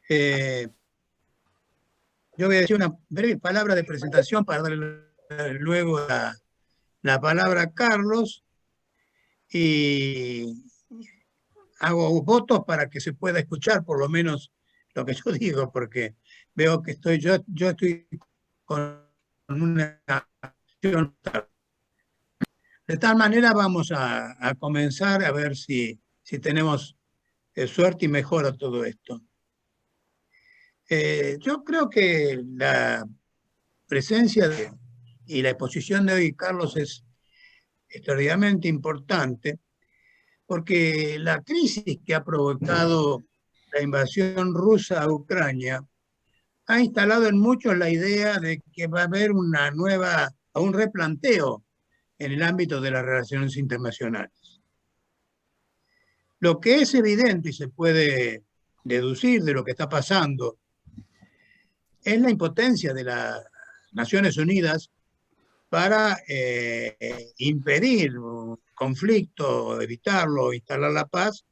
Eh, yo voy a decir una breve palabra de presentación para darle luego la palabra a Carlos y hago votos para que se pueda escuchar por lo menos lo que yo digo, porque veo que yo estoy con una acción. De tal manera vamos a comenzar a ver si tenemos suerte y mejora todo esto. Yo creo que la presencia y la exposición de hoy, Carlos, es extraordinariamente importante porque la crisis que ha provocado la invasión rusa a Ucrania ha instalado en muchos la idea de que va a haber un replanteo en el ámbito de las relaciones internacionales. Lo que es evidente y se puede deducir de lo que está pasando es la impotencia de las Naciones Unidas para impedir un conflicto, evitarlo, instalar la paz,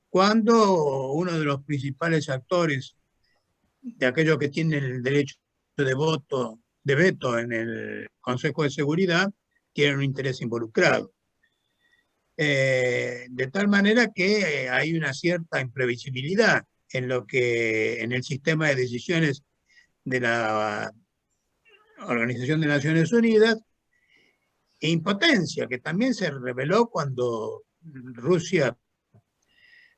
cuando uno de los principales actores de aquellos que tienen el derecho de veto en el Consejo de Seguridad tiene un interés involucrado. De tal manera que hay una cierta imprevisibilidad en el sistema de decisiones de la Organización de Naciones Unidas, e impotencia que también se reveló cuando Rusia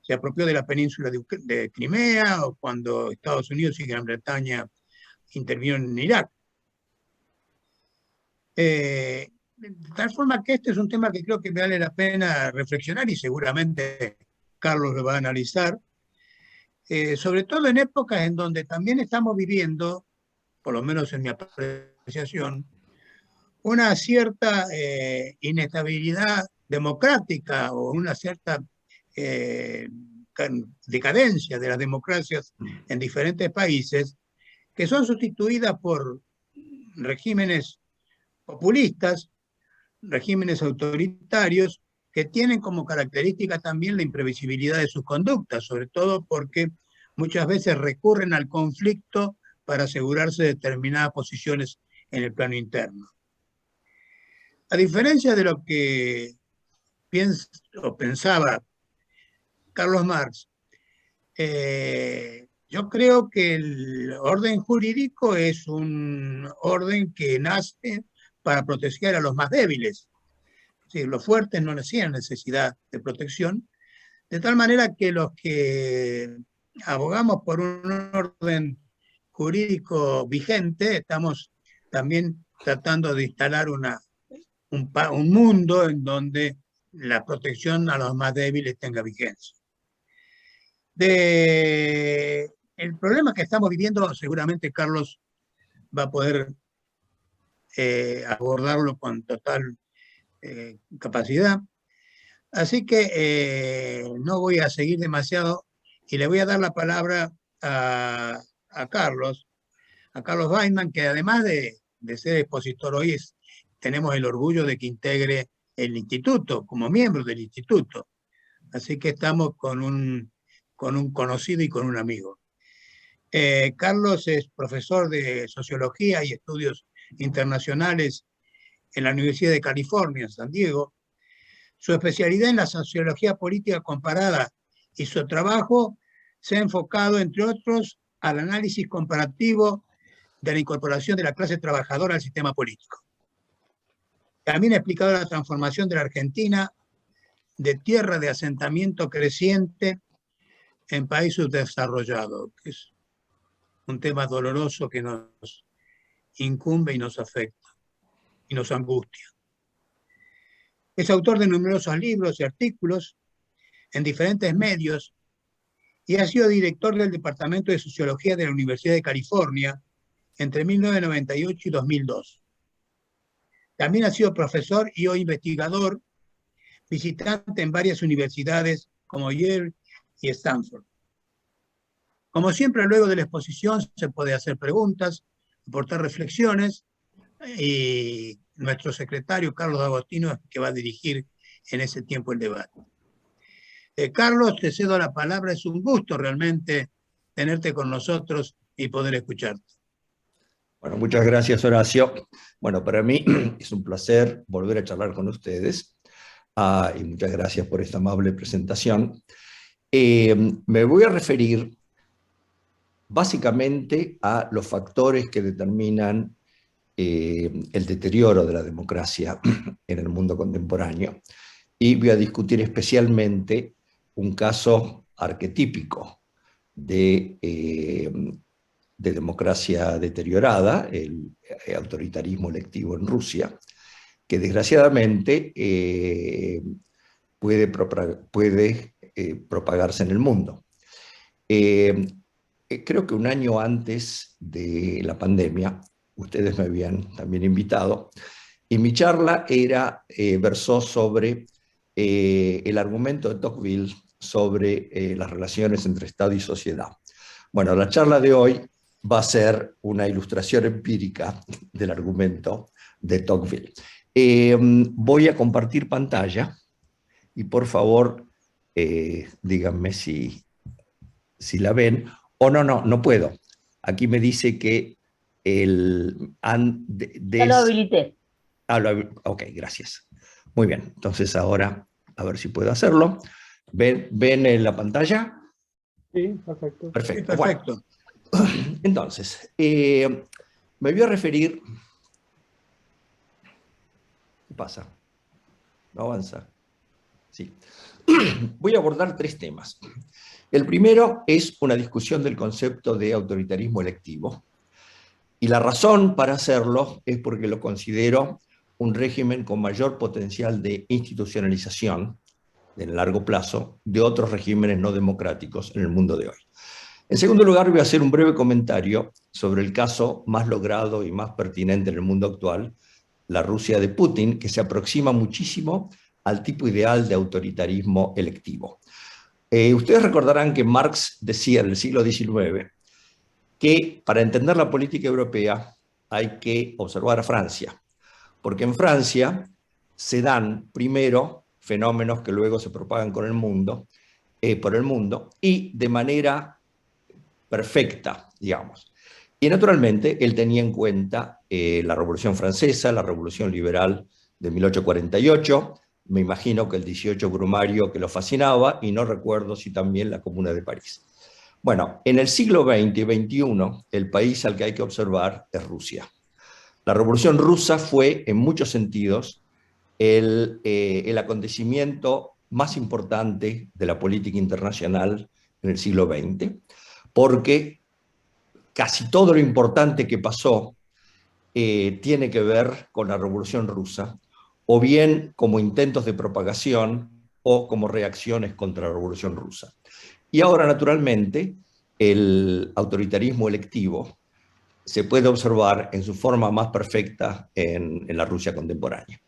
se apropió de la península de Crimea o cuando Estados Unidos y Gran Bretaña intervinieron en Irak. De tal forma que este es un tema que creo que vale la pena reflexionar y seguramente Carlos lo va a analizar, sobre todo en épocas en donde también estamos viviendo, por lo menos en mi apreciación, una cierta inestabilidad democrática o una cierta eh, decadencia de las democracias en diferentes países que son sustituidas por regímenes populistas, regímenes autoritarios que tienen como característica también la imprevisibilidad de sus conductas, sobre todo porque muchas veces recurren al conflicto para asegurarse determinadas posiciones en el plano interno. A diferencia de lo que pensaba Carlos Marx, yo creo que el orden jurídico es un orden que nace para proteger a los más débiles. Sí, los fuertes no tienen necesidad de protección, de tal manera que los que abogamos por un orden jurídico vigente estamos también tratando de instalar un mundo en donde la protección a los más débiles tenga vigencia. El problema que estamos viviendo, seguramente Carlos va a poder abordarlo con total capacidad. Así que no voy a seguir demasiado y le voy a dar la palabra a Carlos Weidman, que además de ser expositor hoy, tenemos el orgullo de que integre el instituto, como miembro del instituto. Así que estamos con un conocido y con un amigo. Carlos es profesor de Sociología y Estudios Internacionales en la Universidad de California, en San Diego. Su especialidad en la sociología política comparada y su trabajo se ha enfocado, entre otros, al análisis comparativo de la incorporación de la clase trabajadora al sistema político. También ha explicado la transformación de la Argentina de tierra de asentamiento creciente en país subdesarrollado, que es un tema doloroso que nos incumbe y nos afecta y nos angustia. Es autor de numerosos libros y artículos en diferentes medios y ha sido director del Departamento de Sociología de la Universidad de California entre 1998 y 2002. También ha sido profesor y hoy investigador, visitante en varias universidades como Yale y Stanford. Como siempre, luego de la exposición se puede hacer preguntas, aportar reflexiones y nuestro secretario, Carlos D'Agostino, es que va a dirigir en ese tiempo el debate. Carlos, te cedo la palabra, es un gusto realmente tenerte con nosotros y poder escucharte. Bueno, muchas gracias, Horacio. Bueno, para mí es un placer volver a charlar con ustedes. Y muchas gracias por esta amable presentación. Me voy a referir básicamente a los factores que determinan el deterioro de la democracia en el mundo contemporáneo. Y voy a discutir especialmente un caso arquetípico de democracia deteriorada, el autoritarismo electivo en Rusia, que desgraciadamente puede propagarse en el mundo. Creo que un año antes de la pandemia, ustedes me habían también invitado, y mi charla versó sobre el argumento de Tocqueville sobre las relaciones entre Estado y sociedad. Bueno, la charla de hoy va a ser una ilustración empírica del argumento de Tocqueville. Voy a compartir pantalla y por favor díganme si la ven o no puedo. Aquí me dice que Ya lo habilité. Ok, gracias. Muy bien, entonces ahora a ver si puedo hacerlo. ¿Ven en la pantalla? Sí, perfecto. Perfecto. Sí, perfecto. Bueno, entonces, me voy a referir... ¿Qué pasa? ¿No avanza? Sí. Voy a abordar 3 temas. El primero es una discusión del concepto de autoritarismo electivo. Y la razón para hacerlo es porque lo considero un régimen con mayor potencial de institucionalización en el largo plazo de otros regímenes no democráticos en el mundo de hoy. En segundo lugar, voy a hacer un breve comentario sobre el caso más logrado y más pertinente en el mundo actual, la Rusia de Putin, que se aproxima muchísimo al tipo ideal de autoritarismo electivo. Ustedes recordarán que Marx decía en el siglo XIX que para entender la política europea hay que observar a Francia, porque en Francia se dan primero fenómenos que luego se propagan por el mundo y de manera perfecta, digamos. Y naturalmente él tenía en cuenta la Revolución Francesa, la Revolución Liberal de 1848, me imagino que el 18 Brumario que lo fascinaba, y no recuerdo si también la Comuna de París. Bueno, en el siglo XX y XXI, el país al que hay que observar es Rusia. La Revolución Rusa fue, en muchos sentidos, el acontecimiento más importante de la política internacional en el siglo XX, porque casi todo lo importante que pasó tiene que ver con la Revolución Rusa, o bien como intentos de propagación o como reacciones contra la Revolución Rusa. Y ahora, naturalmente, el autoritarismo electivo se puede observar en su forma más perfecta en la Rusia contemporánea.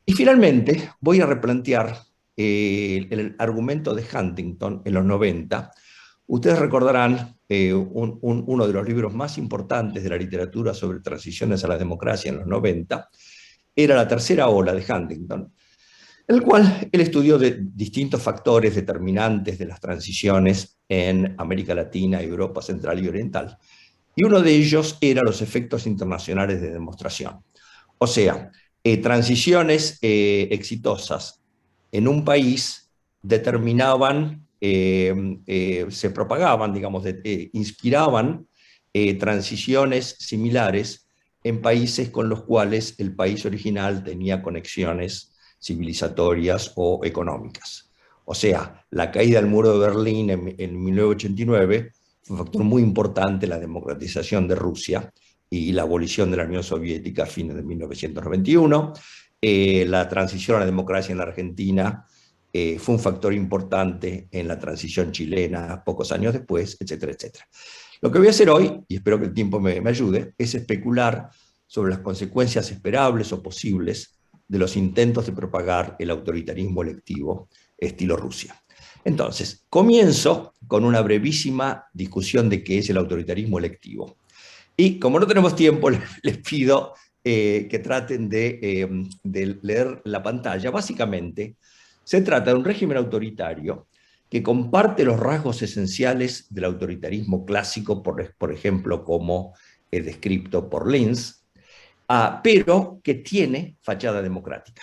Y finalmente, voy a replantear el argumento de Huntington en los 90. Ustedes recordarán uno de los libros más importantes de la literatura sobre transiciones a la democracia en los 90, era La tercera ola de Huntington, en el cual él estudió distintos factores determinantes de las transiciones en América Latina, Europa Central y Oriental. Y uno de ellos era los efectos internacionales de demostración. O sea, transiciones exitosas en un país determinaban, se propagaban, digamos, inspiraban transiciones similares en países con los cuales el país original tenía conexiones civilizatorias o económicas. O sea, la caída del muro de Berlín en 1989 fue un factor muy importante en la democratización de Rusia y la abolición de la Unión Soviética a fines de 1991. La transición a la democracia en la Argentina fue un factor importante en la transición chilena pocos años después, etcétera, etcétera. Lo que voy a hacer hoy, y espero que el tiempo me ayude, es especular sobre las consecuencias esperables o posibles de los intentos de propagar el autoritarismo electivo estilo Rusia. Entonces, comienzo con una brevísima discusión de qué es el autoritarismo electivo. Y como no tenemos tiempo, les pido que traten de leer la pantalla. Básicamente, se trata de un régimen autoritario que comparte los rasgos esenciales del autoritarismo clásico, por ejemplo, como descrito por Linz, pero que tiene fachada democrática.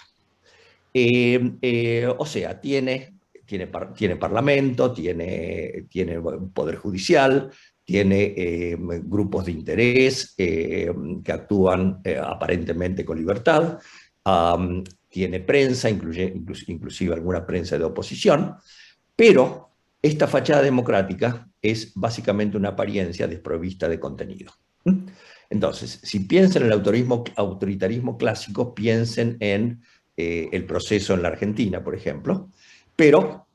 O sea, tiene parlamento, tiene poder judicial, tiene grupos de interés que actúan aparentemente con libertad, tiene prensa, inclusive alguna prensa de oposición, pero esta fachada democrática es básicamente una apariencia desprovista de contenido. Entonces, si piensan en el autoritarismo clásico, piensen en el proceso en la Argentina, por ejemplo, pero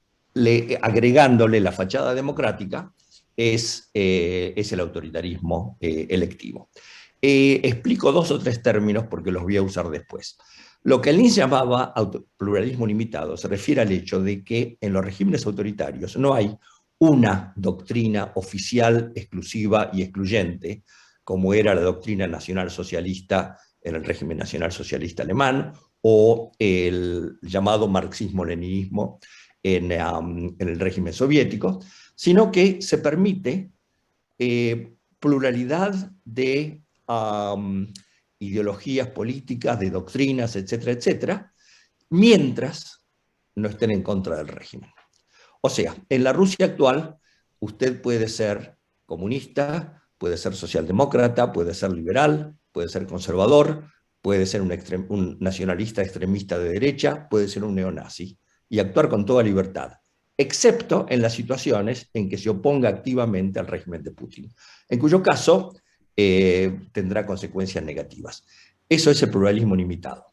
agregándole la fachada democrática es el autoritarismo electivo. Explico 2 o 3 términos porque los voy a usar después. Lo que Linz llamaba pluralismo limitado se refiere al hecho de que en los regímenes autoritarios no hay una doctrina oficial, exclusiva y excluyente, como era la doctrina nacionalsocialista en el régimen nacionalsocialista alemán, o el llamado marxismo-leninismo en el régimen soviético, sino que se permite pluralidad de ideologías políticas, de doctrinas, etcétera, etcétera, mientras no estén en contra del régimen. O sea, en la Rusia actual, usted puede ser comunista, puede ser socialdemócrata, puede ser liberal, puede ser conservador, puede ser un nacionalista extremista de derecha, puede ser un neonazi, y actuar con toda libertad, excepto en las situaciones en que se oponga activamente al régimen de Putin, en cuyo caso tendrá consecuencias negativas. Eso es el pluralismo limitado.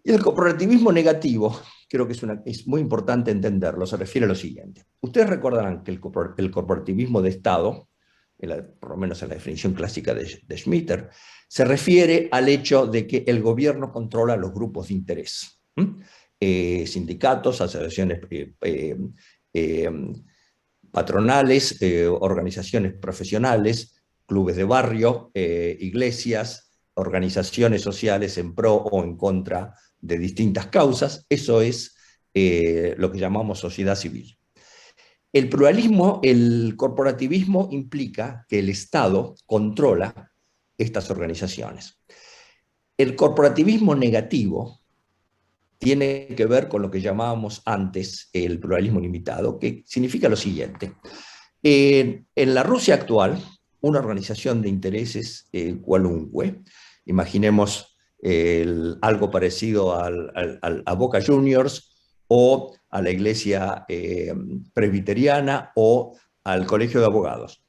Y el corporativismo negativo, creo que es muy importante entenderlo, se refiere a lo siguiente. Ustedes recordarán que el corporativismo de Estado, por lo menos en la definición clásica de Schmitter, se refiere al hecho de que el gobierno controla los grupos de interés. Sindicatos, asociaciones patronales, organizaciones profesionales, clubes de barrio, iglesias, organizaciones sociales en pro o en contra de distintas causas. Eso es lo que llamamos sociedad civil. El pluralismo, el corporativismo implica que el Estado controla estas organizaciones. El corporativismo negativo tiene que ver con lo que llamábamos antes el pluralismo limitado, que significa lo siguiente. En la Rusia actual, una organización de intereses cualunque, imaginemos algo parecido a Boca Juniors o a la iglesia presbiteriana o al colegio de abogados.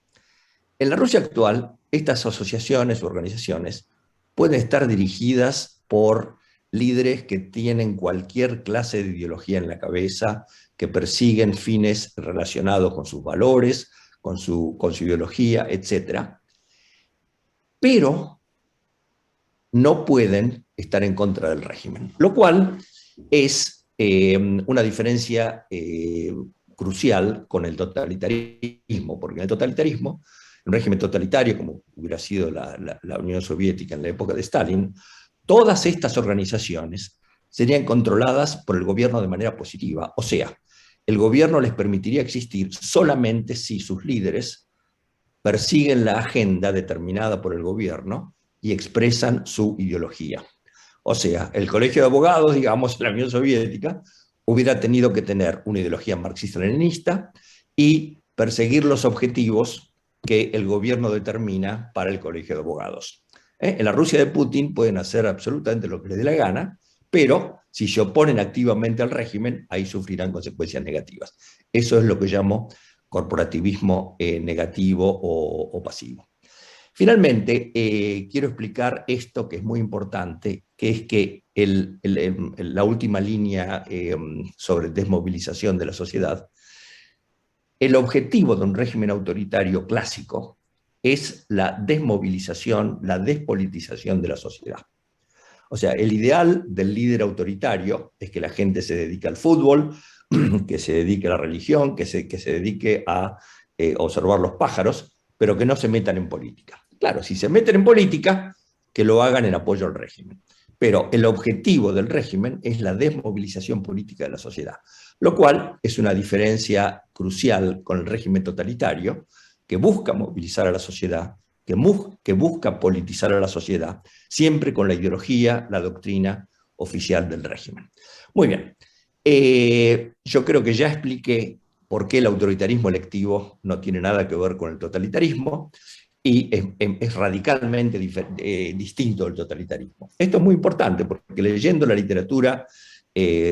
En la Rusia actual, estas asociaciones o organizaciones pueden estar dirigidas por líderes que tienen cualquier clase de ideología en la cabeza, que persiguen fines relacionados con sus valores, con su ideología, etc. Pero no pueden estar en contra del régimen, lo cual es una diferencia crucial con el totalitarismo, porque en el totalitarismo, un régimen totalitario como hubiera sido la Unión Soviética en la época de Stalin, todas estas organizaciones serían controladas por el gobierno de manera positiva, o sea, el gobierno les permitiría existir solamente si sus líderes persiguen la agenda determinada por el gobierno y expresan su ideología. O sea, el colegio de abogados, digamos, en la Unión Soviética, hubiera tenido que tener una ideología marxista-leninista y perseguir los objetivos que el gobierno determina para el colegio de abogados. En la Rusia de Putin pueden hacer absolutamente lo que les dé la gana, pero si se oponen activamente al régimen, ahí sufrirán consecuencias negativas. Eso es lo que llamo corporativismo negativo o pasivo. Finalmente, quiero explicar esto que es muy importante, que es que la última línea sobre desmovilización de la sociedad, el objetivo de un régimen autoritario clásico es la desmovilización, la despolitización de la sociedad. O sea, el ideal del líder autoritario es que la gente se dedique al fútbol, que se dedique a la religión, que se dedique a observar los pájaros, pero que no se metan en política. Claro, si se meten en política, que lo hagan en apoyo al régimen. Pero el objetivo del régimen es la desmovilización política de la sociedad, lo cual es una diferencia crucial con el régimen totalitario, que busca movilizar a la sociedad, que busca politizar a la sociedad, siempre con la ideología, la doctrina oficial del régimen. Muy bien, yo creo que ya expliqué por qué el autoritarismo electivo no tiene nada que ver con el totalitarismo, y es radicalmente distinto del totalitarismo. Esto es muy importante porque leyendo la literatura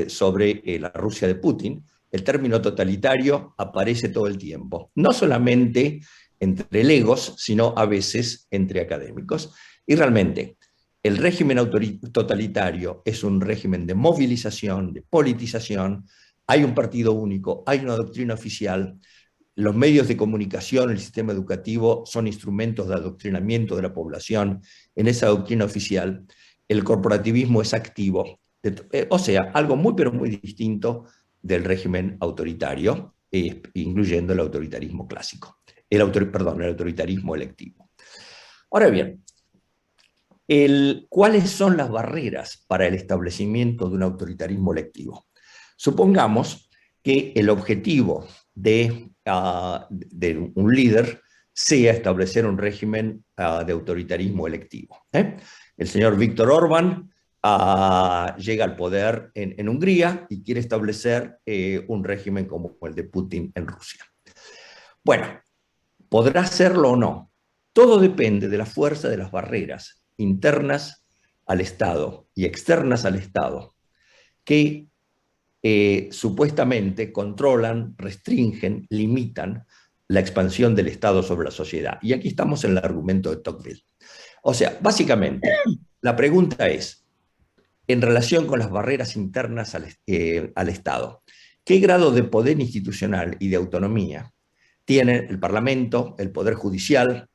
sobre la Rusia de Putin, el término totalitario aparece todo el tiempo, no solamente entre legos, sino a veces entre académicos. Y realmente, el régimen totalitario es un régimen de movilización, de politización, hay un partido único, hay una doctrina oficial. Los medios de comunicación, el sistema educativo son instrumentos de adoctrinamiento de la población en esa doctrina oficial. El corporativismo es activo, o sea, algo muy pero muy distinto del régimen autoritario, incluyendo el autoritarismo clásico, el autoritarismo electivo. Ahora bien, ¿cuáles son las barreras para el establecimiento de un autoritarismo electivo? Supongamos que el objetivo de un líder sea establecer un régimen de autoritarismo electivo. El señor Viktor Orbán llega al poder en Hungría y quiere establecer un régimen como el de Putin en Rusia. Bueno, ¿podrá hacerlo o no? Todo depende de la fuerza de las barreras internas al Estado y externas al Estado, que supuestamente controlan, restringen, limitan la expansión del Estado sobre la sociedad. Y aquí estamos en el argumento de Tocqueville. O sea, básicamente, la pregunta es, en relación con las barreras internas al Estado, ¿qué grado de poder institucional y de autonomía tiene el Parlamento, el Poder Judicial,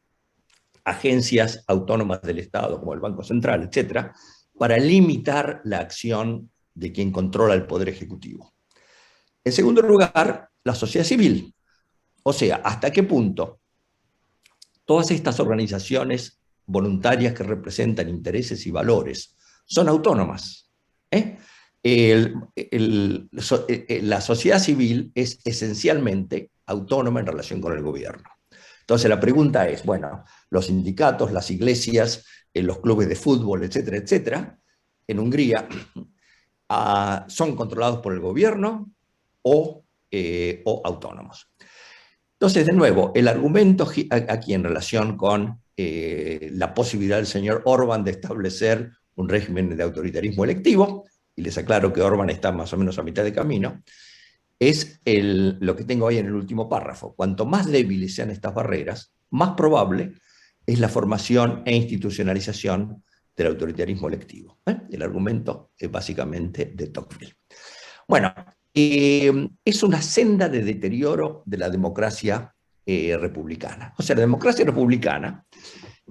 agencias autónomas del Estado, como el Banco Central, etcétera, para limitar la acción de quien controla el Poder Ejecutivo? En segundo lugar, la sociedad civil. O sea, ¿hasta qué punto todas estas organizaciones voluntarias que representan intereses y valores son autónomas? La sociedad civil es esencialmente autónoma en relación con el gobierno. Entonces la pregunta es, bueno, los sindicatos, las iglesias, los clubes de fútbol, etcétera, etcétera, en Hungría, ¿son controlados por el gobierno o autónomos? Entonces, de nuevo, el argumento aquí en relación con la posibilidad del señor Orbán de establecer un régimen de autoritarismo electivo, y les aclaro que Orbán está más o menos a mitad de camino, es lo que tengo ahí en el último párrafo. Cuanto más débiles sean estas barreras, más probable es la formación e institucionalización del autoritarismo electivo. El argumento es básicamente de Tocqueville. Bueno, es una senda de deterioro de la democracia republicana. O sea, la democracia republicana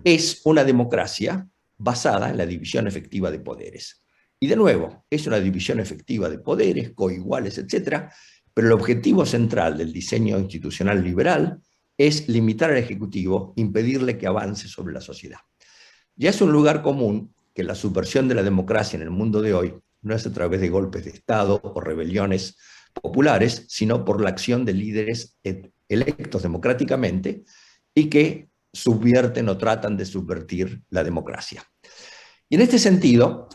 es una democracia basada en la división efectiva de poderes. Y de nuevo, es una división efectiva de poderes, coiguales, etcétera, pero el objetivo central del diseño institucional liberal es limitar al Ejecutivo, impedirle que avance sobre la sociedad. Ya es un lugar común que la subversión de la democracia en el mundo de hoy no es a través de golpes de Estado o rebeliones populares, sino por la acción de líderes electos democráticamente y que subvierten o tratan de subvertir la democracia. Y en este sentido,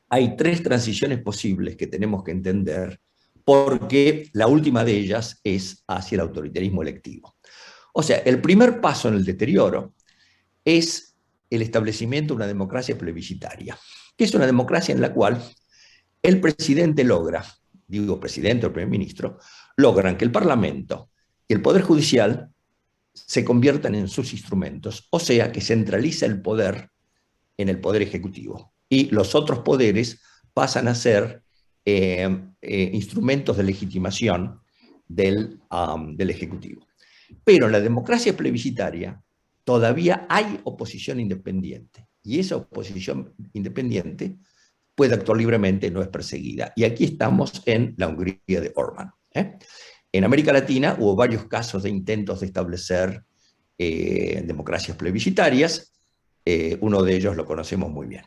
hay tres transiciones posibles que tenemos que entender, porque la última de ellas es hacia el autoritarismo electivo. O sea, el primer paso en el deterioro es el establecimiento de una democracia plebiscitaria, que es una democracia en la cual el presidente logra, digo presidente o primer ministro, logran que el Parlamento y el Poder Judicial se conviertan en sus instrumentos, o sea, que centraliza el poder en el Poder Ejecutivo. Y los otros poderes pasan a ser instrumentos de legitimación del Ejecutivo. Pero en la democracia plebiscitaria todavía hay oposición independiente, y esa oposición independiente puede actuar libremente y no es perseguida. Y aquí estamos en la Hungría de Orbán. En América Latina hubo varios casos de intentos de establecer democracias plebiscitarias, uno de ellos lo conocemos muy bien.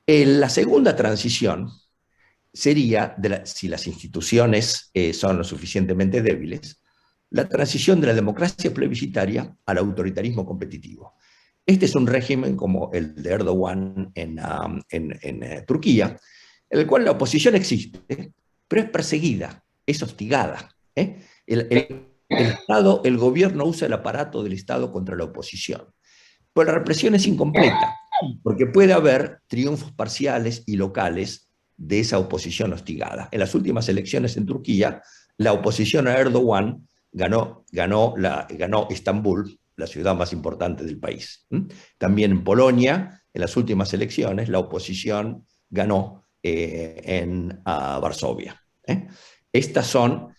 La segunda transición sería, si las instituciones son lo suficientemente débiles, la transición de la democracia plebiscitaria al autoritarismo competitivo. Este es un régimen como el de Erdogan en Turquía, en el cual la oposición existe, pero es perseguida, es hostigada. El Estado, el gobierno usa el aparato del Estado contra la oposición. Pero la represión es incompleta, porque puede haber triunfos parciales y locales de esa oposición hostigada. En las últimas elecciones en Turquía, la oposición a Erdogan ganó Estambul, la ciudad más importante del país. También en Polonia, en las últimas elecciones, la oposición ganó en Varsovia. Estas son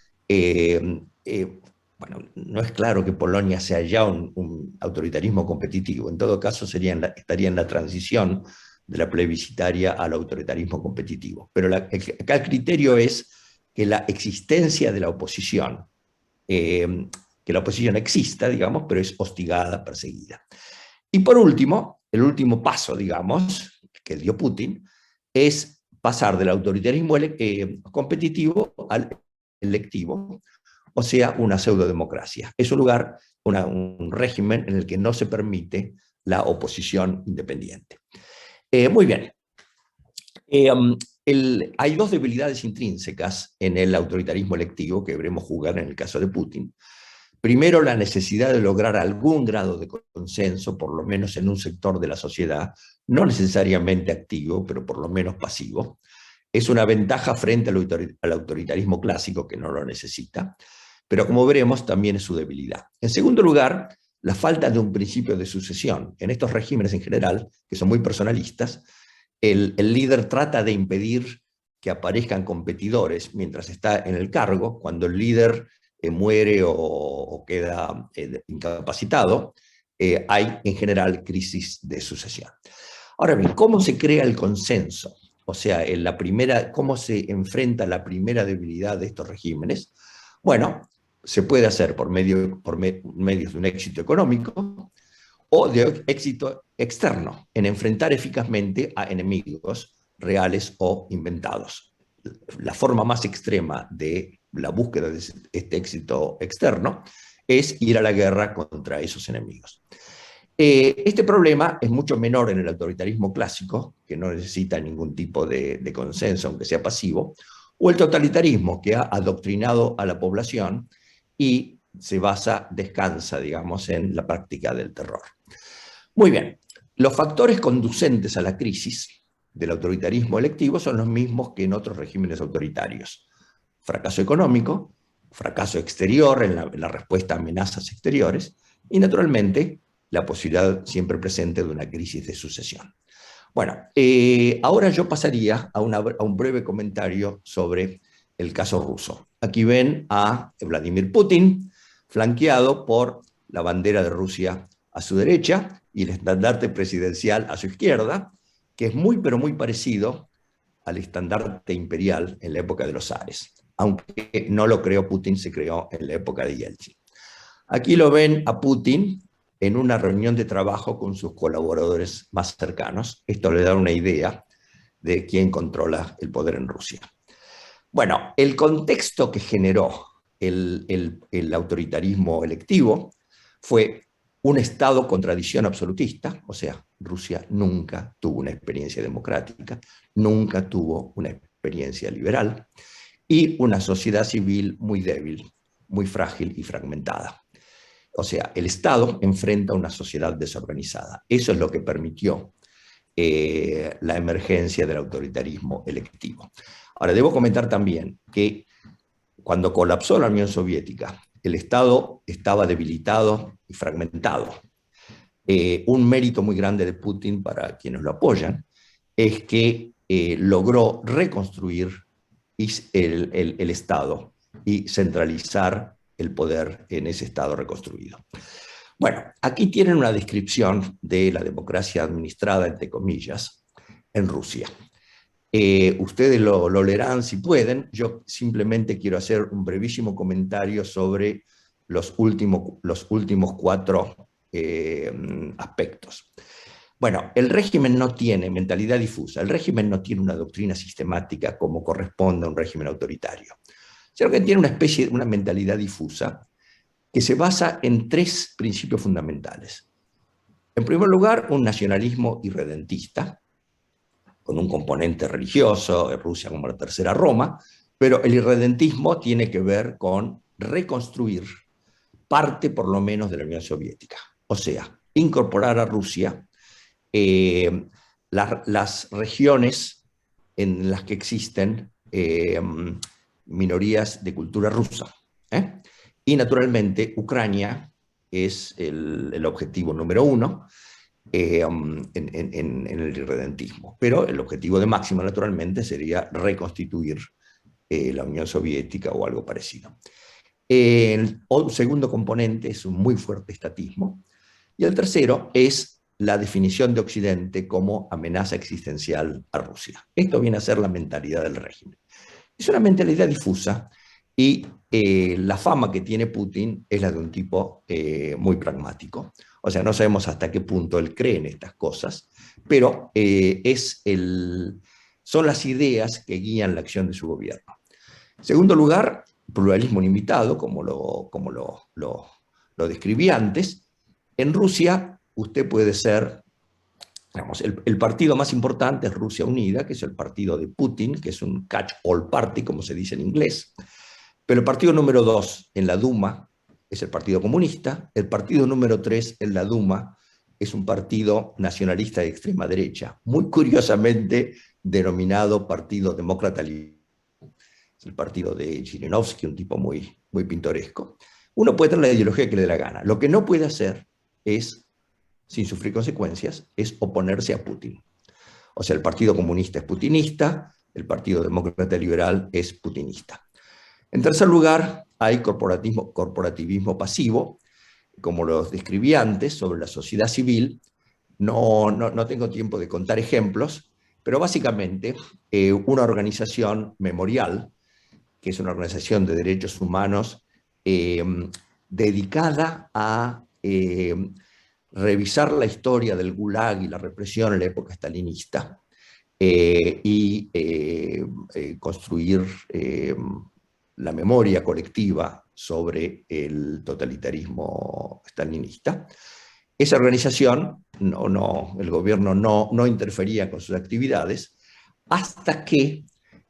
bueno, no es claro que Polonia sea ya un autoritarismo competitivo. En todo caso, estaría en la transición de la plebiscitaria al autoritarismo competitivo. Pero acá el criterio es que la existencia de la oposición, que la oposición exista, digamos, pero es hostigada, perseguida. Y por último, el último paso, digamos, que dio Putin, es pasar del autoritarismo competitivo al electivo, o sea, una pseudodemocracia. Es un régimen en el que no se permite la oposición independiente. Muy bien. Hay dos debilidades intrínsecas en el autoritarismo electivo que veremos jugar en el caso de Putin. Primero, la necesidad de lograr algún grado de consenso, por lo menos en un sector de la sociedad, no necesariamente activo, pero por lo menos pasivo. Es una ventaja frente al autoritarismo clásico, que no lo necesita, pero como veremos también es su debilidad. En segundo lugar, la falta de un principio de sucesión. En estos regímenes en general, que son muy personalistas, el líder trata de impedir que aparezcan competidores mientras está en el cargo. Cuando el líder muere o queda incapacitado, hay en general crisis de sucesión. Ahora bien, ¿cómo se crea el consenso? O sea, ¿cómo se enfrenta la primera debilidad de estos regímenes? Bueno, se puede hacer por medios de un éxito económico o de éxito externo, en enfrentar eficazmente a enemigos reales o inventados. La forma más extrema de la búsqueda de este éxito externo es ir a la guerra contra esos enemigos. Este problema es mucho menor en el autoritarismo clásico, que no necesita ningún tipo de consenso, aunque sea pasivo, o el totalitarismo, que ha adoctrinado a la población y descansa, digamos, en la práctica del terror. Muy bien, los factores conducentes a la crisis del autoritarismo electivo son los mismos que en otros regímenes autoritarios. Fracaso económico, fracaso exterior en la respuesta a amenazas exteriores y, naturalmente, la posibilidad siempre presente de una crisis de sucesión. Bueno, ahora yo pasaría a un breve comentario sobre el caso ruso. Aquí ven a Vladimir Putin, flanqueado por la bandera de Rusia a su derecha y el estandarte presidencial a su izquierda, que es muy, pero muy parecido al estandarte imperial en la época de los zares. Aunque no lo creó Putin, se creó en la época de Yeltsin. Aquí lo ven a Putin en una reunión de trabajo con sus colaboradores más cercanos. Esto le da una idea de quién controla el poder en Rusia. Bueno, el contexto que generó el autoritarismo electivo fue un Estado con tradición absolutista, o sea, Rusia nunca tuvo una experiencia democrática, nunca tuvo una experiencia liberal, y una sociedad civil muy débil, muy frágil y fragmentada. O sea, el Estado enfrenta a una sociedad desorganizada. Eso es lo que permitió la emergencia del autoritarismo electivo. Ahora, debo comentar también que cuando colapsó la Unión Soviética, el Estado estaba debilitado y fragmentado. Un mérito muy grande de Putin, para quienes lo apoyan, es que logró reconstruir el Estado y centralizar el poder en ese Estado reconstruido. Bueno, aquí tienen una descripción de la democracia administrada, entre comillas, en Rusia. Ustedes lo leerán si pueden. Yo simplemente quiero hacer un brevísimo comentario sobre los últimos 4 aspectos. Bueno, el régimen no tiene mentalidad difusa, el régimen no tiene una doctrina sistemática como corresponde a un régimen autoritario, sino que tiene una especie de una mentalidad difusa que se basa en tres principios fundamentales. En primer lugar, un nacionalismo irredentista, con un componente religioso, Rusia como la tercera Roma, pero el irredentismo tiene que ver con reconstruir parte, por lo menos, de la Unión Soviética. O sea, incorporar a Rusia las regiones en las que existen minorías de cultura rusa. Y naturalmente Ucrania es el objetivo número uno en el irredentismo. Pero el objetivo de máxima, naturalmente, sería reconstituir la Unión Soviética o algo parecido. El segundo componente es un muy fuerte estatismo. Y el tercero es la definición de Occidente como amenaza existencial a Rusia. Esto viene a ser la mentalidad del régimen. Es una mentalidad difusa y la fama que tiene Putin es la de un tipo muy pragmático. O sea, no sabemos hasta qué punto él cree en estas cosas, pero son las ideas que guían la acción de su gobierno. En segundo lugar, pluralismo limitado, como lo describí antes. En Rusia, usted puede ser, digamos, el partido más importante es Rusia Unida, que es el partido de Putin, que es un catch-all party, como se dice en inglés. Pero el partido número 2 en la Duma es el Partido Comunista. El partido número 3 en la Duma es un partido nacionalista de extrema derecha, muy curiosamente denominado Partido Demócrata Liberal. Es el partido de Zhirinovsky, un tipo muy, muy pintoresco. Uno puede tener la ideología que le dé la gana. Lo que no puede hacer es, sin sufrir consecuencias, es oponerse a Putin. O sea, el Partido Comunista es putinista, el Partido Demócrata Liberal es putinista. En tercer lugar, hay corporativismo pasivo, como lo describí antes, sobre la sociedad civil. No tengo tiempo de contar ejemplos, pero básicamente una organización memorial, que es una organización de derechos humanos dedicada a revisar la historia del Gulag y la represión en la época stalinista y construir la memoria colectiva sobre el totalitarismo stalinista. Esa organización, el gobierno no interfería con sus actividades hasta que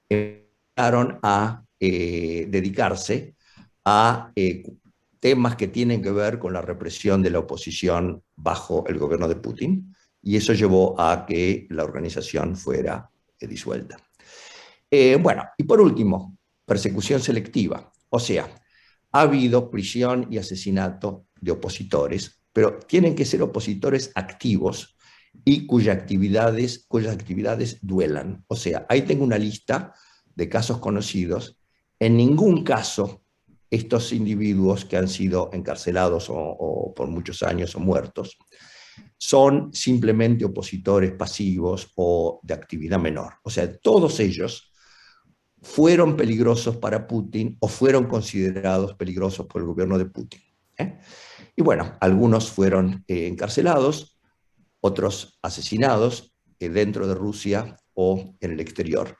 empezaron a dedicarse a temas que tienen que ver con la represión de la oposición bajo el gobierno de Putin, y eso llevó a que la organización fuera disuelta. Bueno, y por último, persecución selectiva. O sea, ha habido prisión y asesinato de opositores, pero tienen que ser opositores activos y cuyas actividades duelan. O sea, ahí tengo una lista de casos conocidos. En ningún caso estos individuos que han sido encarcelados o por muchos años o muertos son simplemente opositores pasivos o de actividad menor. O sea, todos ellos fueron peligrosos para Putin o fueron considerados peligrosos por el gobierno de Putin. Y bueno, algunos fueron encarcelados, otros asesinados dentro de Rusia o en el exterior.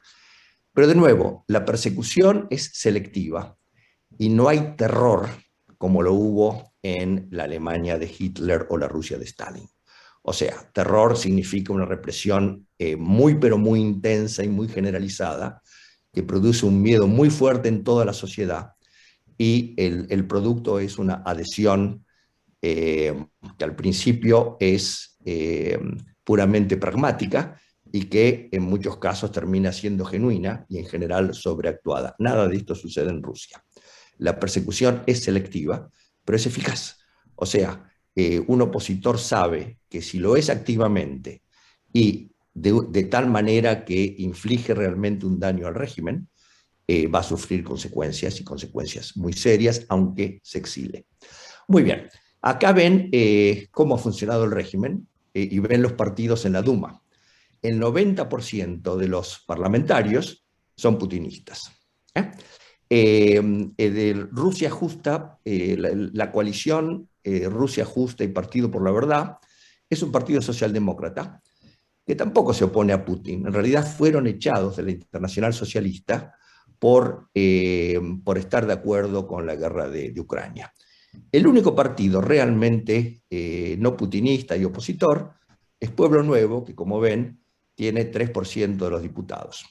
Pero de nuevo, la persecución es selectiva y no hay terror como lo hubo en la Alemania de Hitler o la Rusia de Stalin. O sea, terror significa una represión muy pero muy intensa y muy generalizada, que produce un miedo muy fuerte en toda la sociedad, y el producto es una adhesión que al principio es puramente pragmática y que en muchos casos termina siendo genuina y en general sobreactuada. Nada de esto sucede en Rusia. La persecución es selectiva, pero es eficaz. O sea, un opositor sabe que si lo es activamente y de tal manera que inflige realmente un daño al régimen, va a sufrir consecuencias, y consecuencias muy serias, aunque se exile. Muy bien, acá ven cómo ha funcionado el régimen y ven los partidos en la Duma. El 90% de los parlamentarios son putinistas. De Rusia Justa, la coalición Rusia Justa y Partido por la Verdad, es un partido socialdemócrata que tampoco se opone a Putin. En realidad fueron echados de la Internacional Socialista por estar de acuerdo con la guerra de Ucrania. El único partido realmente no putinista y opositor es Pueblo Nuevo, que como ven tiene 3% de los diputados.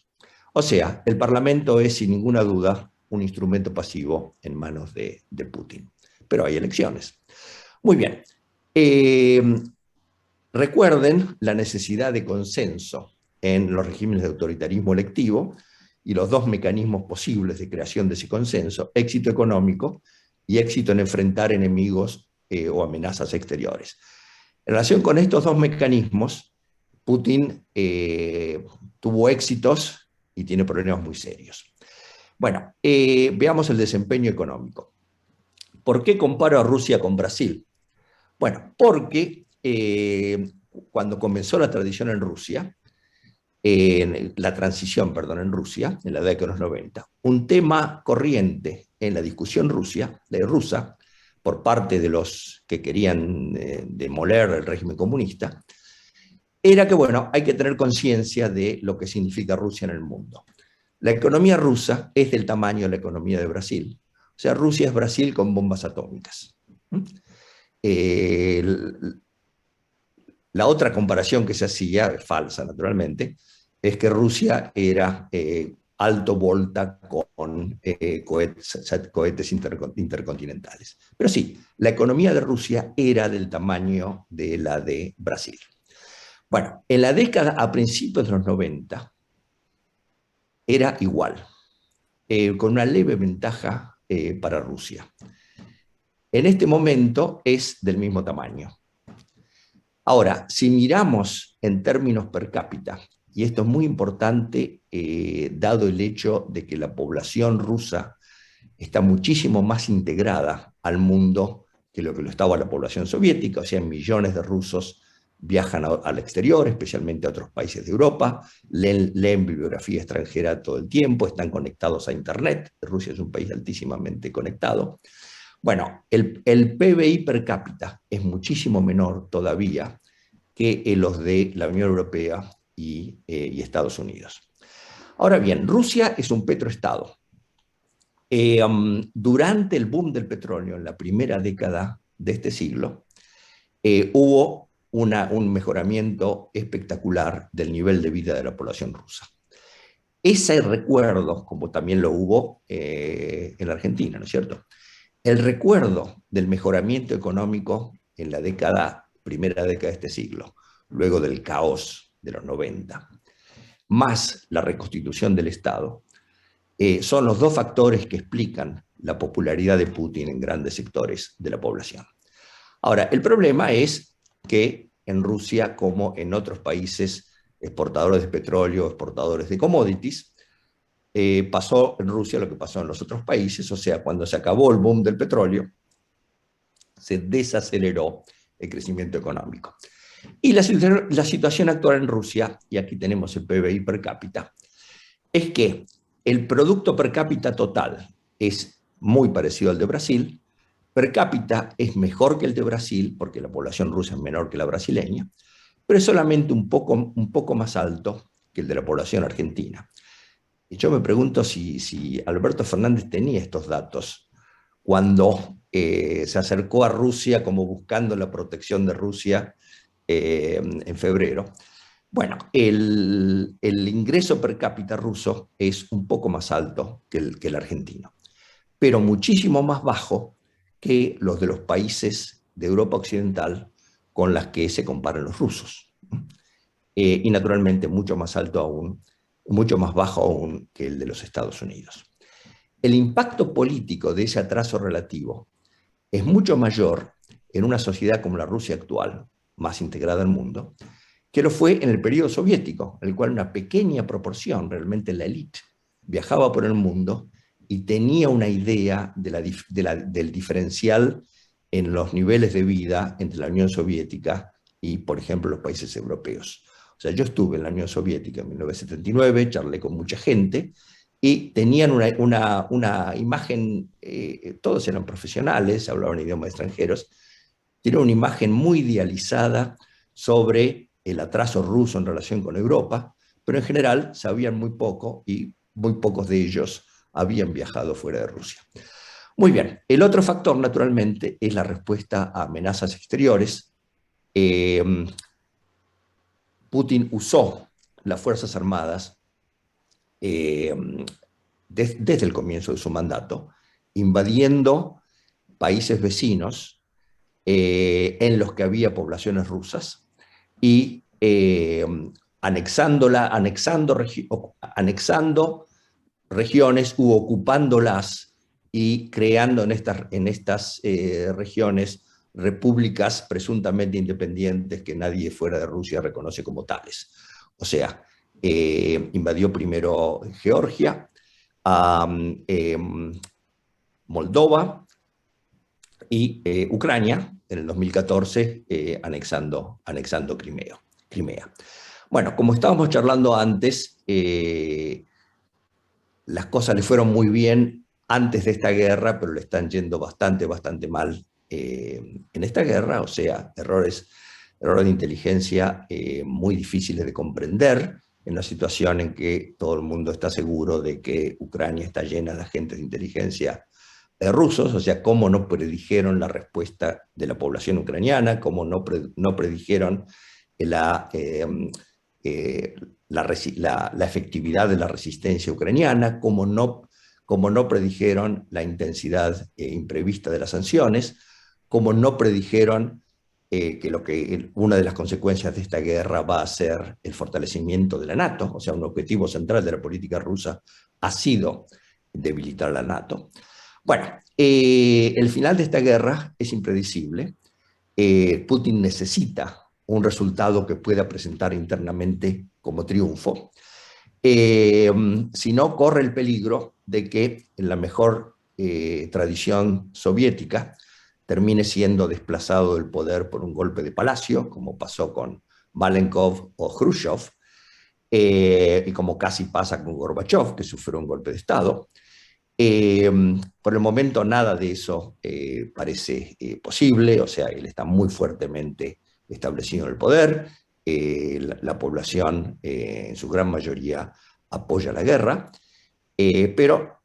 O sea, el Parlamento es sin ninguna duda un instrumento pasivo en manos de Putin. Pero hay elecciones. Muy bien. Recuerden la necesidad de consenso en los regímenes de autoritarismo electivo y los dos mecanismos posibles de creación de ese consenso: éxito económico y éxito en enfrentar enemigos o amenazas exteriores. En relación con estos dos mecanismos, Putin tuvo éxitos y tiene problemas muy serios. Bueno, veamos el desempeño económico. ¿Por qué comparo a Rusia con Brasil? Bueno, porque cuando comenzó la transición en Rusia, en la década de los 90, un tema corriente en la discusión rusa por parte de los que querían demoler el régimen comunista, era que, bueno, hay que tener conciencia de lo que significa Rusia en el mundo. La economía rusa es del tamaño de la economía de Brasil. O sea, Rusia es Brasil con bombas atómicas. La otra comparación que se hacía, falsa naturalmente, es que Rusia era alto volta con cohetes intercontinentales. Pero sí, la economía de Rusia era del tamaño de la de Brasil. Bueno, en la década a principios de los 90 era igual, con una leve ventaja para Rusia. En este momento es del mismo tamaño. Ahora, si miramos en términos per cápita, y esto es muy importante dado el hecho de que la población rusa está muchísimo más integrada al mundo que lo estaba la población soviética, o sea, millones de rusos viajan al exterior, especialmente a otros países de Europa, leen bibliografía extranjera todo el tiempo, están conectados a Internet. Rusia es un país altísimamente conectado. Bueno, el PBI per cápita es muchísimo menor todavía que los de la Unión Europea y Estados Unidos. Ahora bien, Rusia es un petroestado. Durante el boom del petróleo, en la primera década de este siglo, hubo un mejoramiento espectacular del nivel de vida de la población rusa. Ese recuerdo, como también lo hubo en la Argentina, ¿no es cierto? El recuerdo del mejoramiento económico en la primera década de este siglo, luego del caos de los 90, más la reconstitución del Estado, son los dos factores que explican la popularidad de Putin en grandes sectores de la población. Ahora, el problema es que en Rusia, como en otros países exportadores de petróleo, exportadores de commodities, pasó en Rusia lo que pasó en los otros países, o sea, cuando se acabó el boom del petróleo, se desaceleró el crecimiento económico. Y la situación actual en Rusia, y aquí tenemos el PBI per cápita, es que el producto per cápita total es muy parecido al de Brasil, per cápita es mejor que el de Brasil, porque la población rusa es menor que la brasileña, pero es solamente un poco más alto que el de la población argentina. Y yo me pregunto si Alberto Fernández tenía estos datos cuando se acercó a Rusia como buscando la protección de Rusia en febrero. Bueno, el ingreso per cápita ruso es un poco más alto que el argentino, pero muchísimo más bajo que los de los países de Europa Occidental con las que se comparan los rusos. Y naturalmente mucho más alto aún, mucho más bajo aún que el de los Estados Unidos. El impacto político de ese atraso relativo es mucho mayor en una sociedad como la Rusia actual, más integrada al mundo, que lo fue en el periodo soviético, en el cual una pequeña proporción, realmente la élite, viajaba por el mundo y tenía una idea del diferencial en los niveles de vida entre la Unión Soviética y, por ejemplo, los países europeos. O sea, yo estuve en la Unión Soviética en 1979, charlé con mucha gente y tenían una imagen, todos eran profesionales, hablaban idiomas extranjeros, tenían una imagen muy idealizada sobre el atraso ruso en relación con Europa, pero en general sabían muy poco y muy pocos de ellos habían viajado fuera de Rusia. Muy bien, el otro factor naturalmente es la respuesta a amenazas exteriores. Putin usó las Fuerzas Armadas desde el comienzo de su mandato, invadiendo países vecinos en los que había poblaciones rusas y anexando regiones u ocupándolas y creando en estas regiones repúblicas presuntamente independientes que nadie fuera de Rusia reconoce como tales. O sea, invadió primero Georgia, Moldova y Ucrania en el 2014, anexando Crimea. Bueno, como estábamos charlando antes, las cosas le fueron muy bien antes de esta guerra, pero le están yendo bastante mal en esta guerra, o sea, errores de inteligencia muy difíciles de comprender, en una situación en que todo el mundo está seguro de que Ucrania está llena de agentes de inteligencia rusos, o sea, cómo no predijeron la respuesta de la población ucraniana, cómo no predijeron la efectividad de la resistencia ucraniana, cómo no predijeron la intensidad imprevista de las sanciones, cómo no predijeron que una de las consecuencias de esta guerra va a ser el fortalecimiento de la NATO, o sea, un objetivo central de la política rusa ha sido debilitar a la NATO. Bueno, el final de esta guerra es impredecible. Putin necesita un resultado que pueda presentar internamente como triunfo. Si no, corre el peligro de que en la mejor tradición soviética termine siendo desplazado del poder por un golpe de palacio, como pasó con Malenkov o Khrushchev, y como casi pasa con Gorbachev, que sufrió un golpe de Estado. Por el momento nada de eso parece posible, o sea, él está muy fuertemente establecido en el poder, la población en su gran mayoría apoya la guerra, pero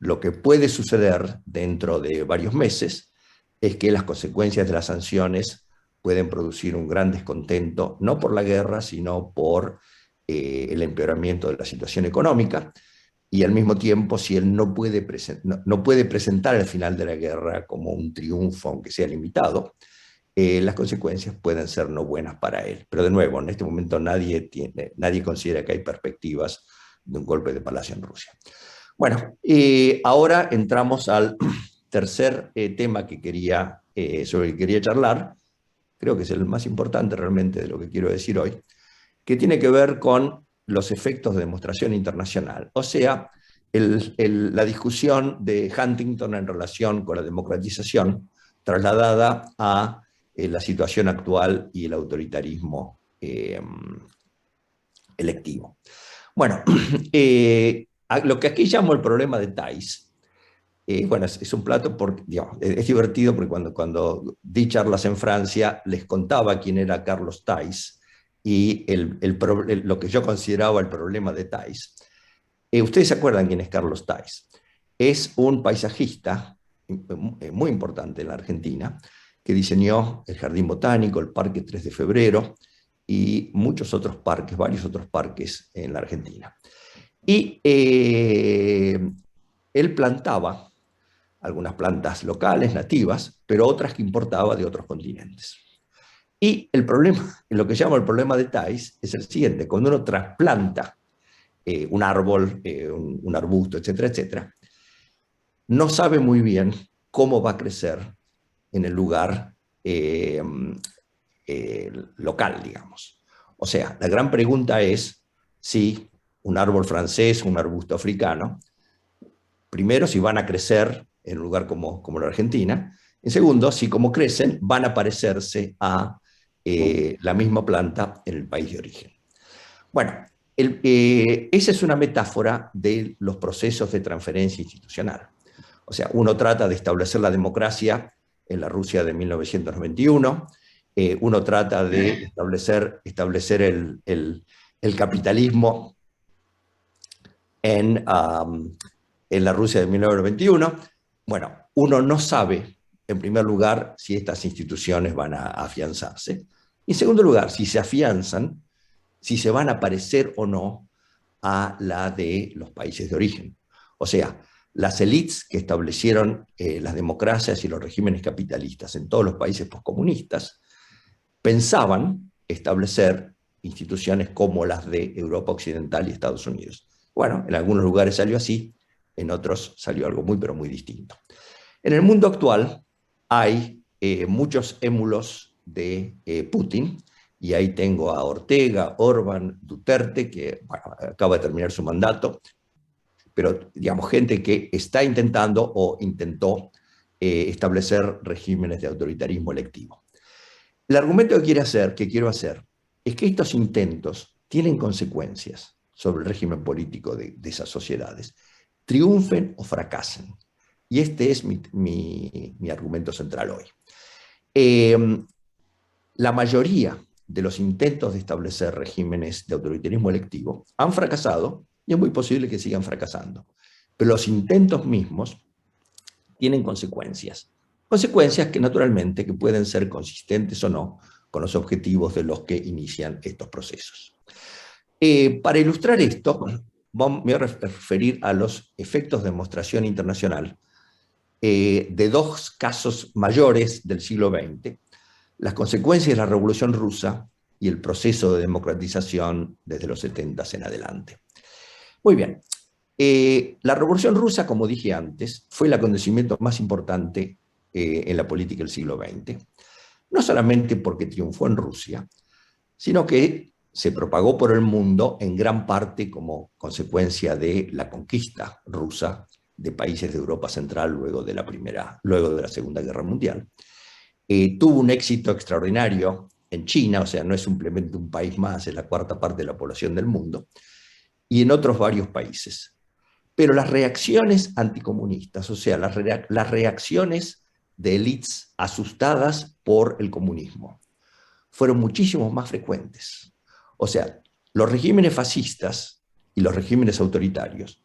lo que puede suceder dentro de varios meses es que las consecuencias de las sanciones pueden producir un gran descontento, no por la guerra, sino por el empeoramiento de la situación económica, y al mismo tiempo, si él no puede presentar el final de la guerra como un triunfo, aunque sea limitado, las consecuencias pueden ser no buenas para él. Pero de nuevo, en este momento nadie considera que hay perspectivas de un golpe de palacio en Rusia. Bueno, ahora entramos al tercer tema sobre el que quería charlar, creo que es el más importante realmente de lo que quiero decir hoy, que tiene que ver con los efectos de demostración internacional, o sea, la discusión de Huntington en relación con la democratización trasladada a la situación actual y el autoritarismo electivo. Bueno, lo que aquí llamo el problema de Thais, bueno, es un plato porque, digamos, es divertido porque cuando di charlas en Francia les contaba quién era Carlos Thais y lo que yo consideraba el problema de Thais. Ustedes se acuerdan quién es Carlos Thais. Es un paisajista muy importante en la Argentina que diseñó el Jardín Botánico, el Parque 3 de Febrero y varios otros parques en la Argentina. Y él plantaba algunas plantas locales, nativas, pero otras que importaba de otros continentes. Y el problema, lo que llamo el problema de Thais, es el siguiente: cuando uno trasplanta un árbol, un arbusto, etcétera, etcétera, no sabe muy bien cómo va a crecer en el lugar local, digamos. O sea, la gran pregunta es si un árbol francés o un arbusto africano, primero, si van a crecer en un lugar como la Argentina, en segundo, si como crecen, van a parecerse a la misma planta en el país de origen. Bueno, esa es una metáfora de los procesos de transferencia institucional. O sea, uno trata de establecer la democracia en la Rusia de 1991, uno trata de establecer el capitalismo en la Rusia de 1921. Bueno, uno no sabe, en primer lugar, si estas instituciones van a afianzarse. Y en segundo lugar, si se afianzan, si se van a parecer o no a la de los países de origen. O sea, las élites que establecieron las democracias y los regímenes capitalistas en todos los países postcomunistas pensaban establecer instituciones como las de Europa Occidental y Estados Unidos. Bueno, en algunos lugares salió así, en otros salió algo muy, pero muy distinto. En el mundo actual hay muchos émulos de Putin, y ahí tengo a Ortega, Orbán, Duterte, que bueno, acaba de terminar su mandato, pero digamos gente que está intentando o intentó establecer regímenes de autoritarismo electivo. El argumento que quiero hacer es que estos intentos tienen consecuencias sobre el régimen político de esas sociedades, triunfen o fracasen. Y este es mi argumento central hoy. La mayoría de los intentos de establecer regímenes de autoritarismo electivo han fracasado, y es muy posible que sigan fracasando. Pero los intentos mismos tienen consecuencias. Consecuencias que naturalmente que pueden ser consistentes o no con los objetivos de los que inician estos procesos. Para ilustrar esto, me voy a referir a los efectos de demostración internacional de dos casos mayores del siglo XX, las consecuencias de la Revolución Rusa y el proceso de democratización desde los 70 en adelante. Muy bien. La Revolución Rusa, como dije antes, fue el acontecimiento más importante en la política del siglo XX. No solamente porque triunfó en Rusia, sino que se propagó por el mundo en gran parte como consecuencia de la conquista rusa de países de Europa Central luego de la Segunda Guerra Mundial. Tuvo un éxito extraordinario en China, o sea, no es simplemente un país más, es la cuarta parte de la población del mundo, y en otros varios países. Pero las reacciones anticomunistas, o sea, las reacciones de élites asustadas por el comunismo, fueron muchísimo más frecuentes. O sea, los regímenes fascistas y los regímenes autoritarios,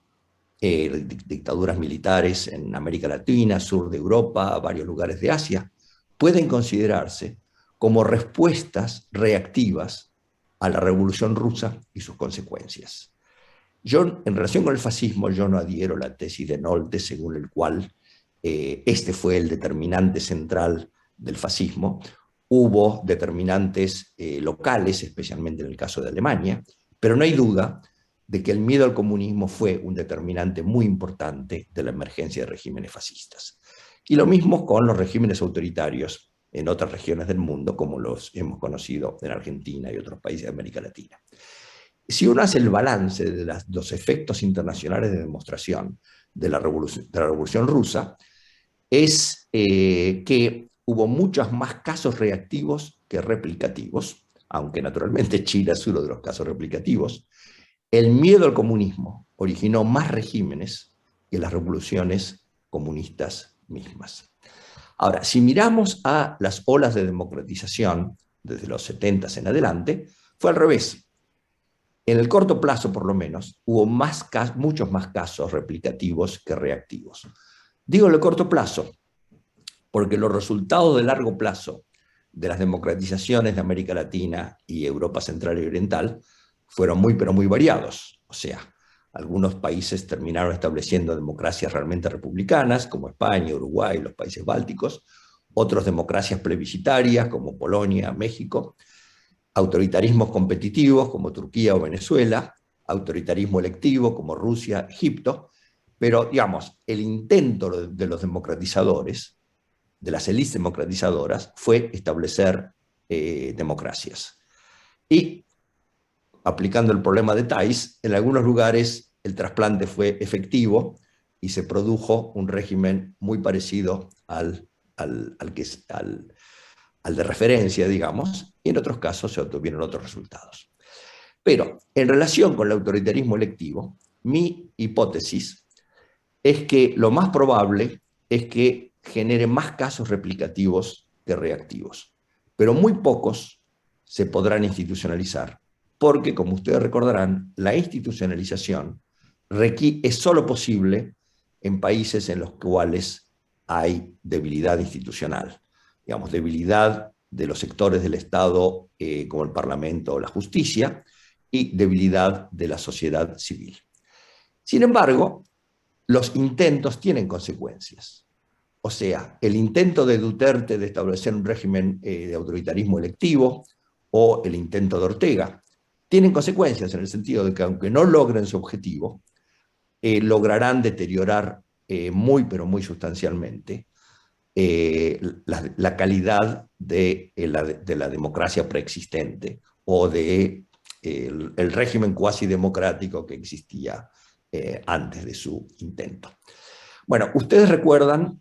dictaduras militares en América Latina, sur de Europa, varios lugares de Asia, pueden considerarse como respuestas reactivas a la Revolución Rusa y sus consecuencias. Yo, en relación con el fascismo, yo no adhiero a la tesis de Nolte, según el cual este fue el determinante central del fascismo. Hubo determinantes locales, especialmente en el caso de Alemania, pero no hay duda de que el miedo al comunismo fue un determinante muy importante de la emergencia de regímenes fascistas. Y lo mismo con los regímenes autoritarios en otras regiones del mundo, como los hemos conocido en Argentina y otros países de América Latina. Si uno hace el balance de los efectos internacionales de demostración de la Revolución Rusa, es que hubo muchos más casos reactivos que replicativos, aunque naturalmente Chile es uno de los casos replicativos. El miedo al comunismo originó más regímenes que las revoluciones comunistas mismas. Ahora, si miramos a las olas de democratización desde los 70 en adelante, fue al revés. En el corto plazo, por lo menos, hubo muchos más casos replicativos que reactivos. Digo en el corto plazo, porque los resultados de largo plazo de las democratizaciones de América Latina y Europa Central y Oriental fueron muy, pero muy variados. O sea, algunos países terminaron estableciendo democracias realmente republicanas, como España, Uruguay, los países bálticos, otros democracias plebiscitarias, como Polonia, México, autoritarismos competitivos, como Turquía o Venezuela, autoritarismo electivo, como Rusia, Egipto, pero, digamos, el intento de los democratizadores, de las élites democratizadoras, fue establecer democracias. Y, aplicando el problema de Thais, en algunos lugares el trasplante fue efectivo y se produjo un régimen muy parecido al de referencia, digamos, y en otros casos se obtuvieron otros resultados. Pero, en relación con el autoritarismo electivo, mi hipótesis es que lo más probable es que genere más casos replicativos que reactivos. pero muy pocos se podrán institucionalizar, porque, como ustedes recordarán, la institucionalización es solo posible en países en los cuales hay debilidad institucional, digamos, debilidad de los sectores del Estado, como el Parlamento o la justicia, y debilidad de la sociedad civil. Sin embargo, los intentos tienen consecuencias. O sea, el intento de Duterte de establecer un régimen de autoritarismo electivo, o el intento de Ortega, tienen consecuencias en el sentido de que, aunque no logren su objetivo, lograrán deteriorar pero muy sustancialmente la calidad de la democracia preexistente, o de el régimen cuasi democrático que existía antes de su intento. Bueno, ustedes recuerdan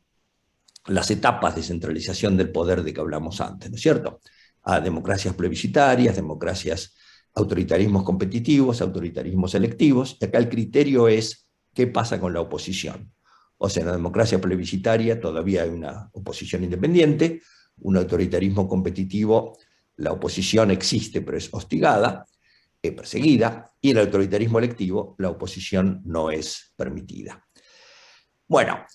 las etapas de centralización del poder de que hablamos antes, ¿no es cierto? A democracias plebiscitarias, democracias, autoritarismos competitivos, autoritarismos selectivos, y acá el criterio es qué pasa con la oposición. O sea, en la democracia plebiscitaria todavía hay una oposición independiente, un autoritarismo competitivo, la oposición existe pero es hostigada, perseguida, y en el autoritarismo electivo la oposición no es permitida. Bueno,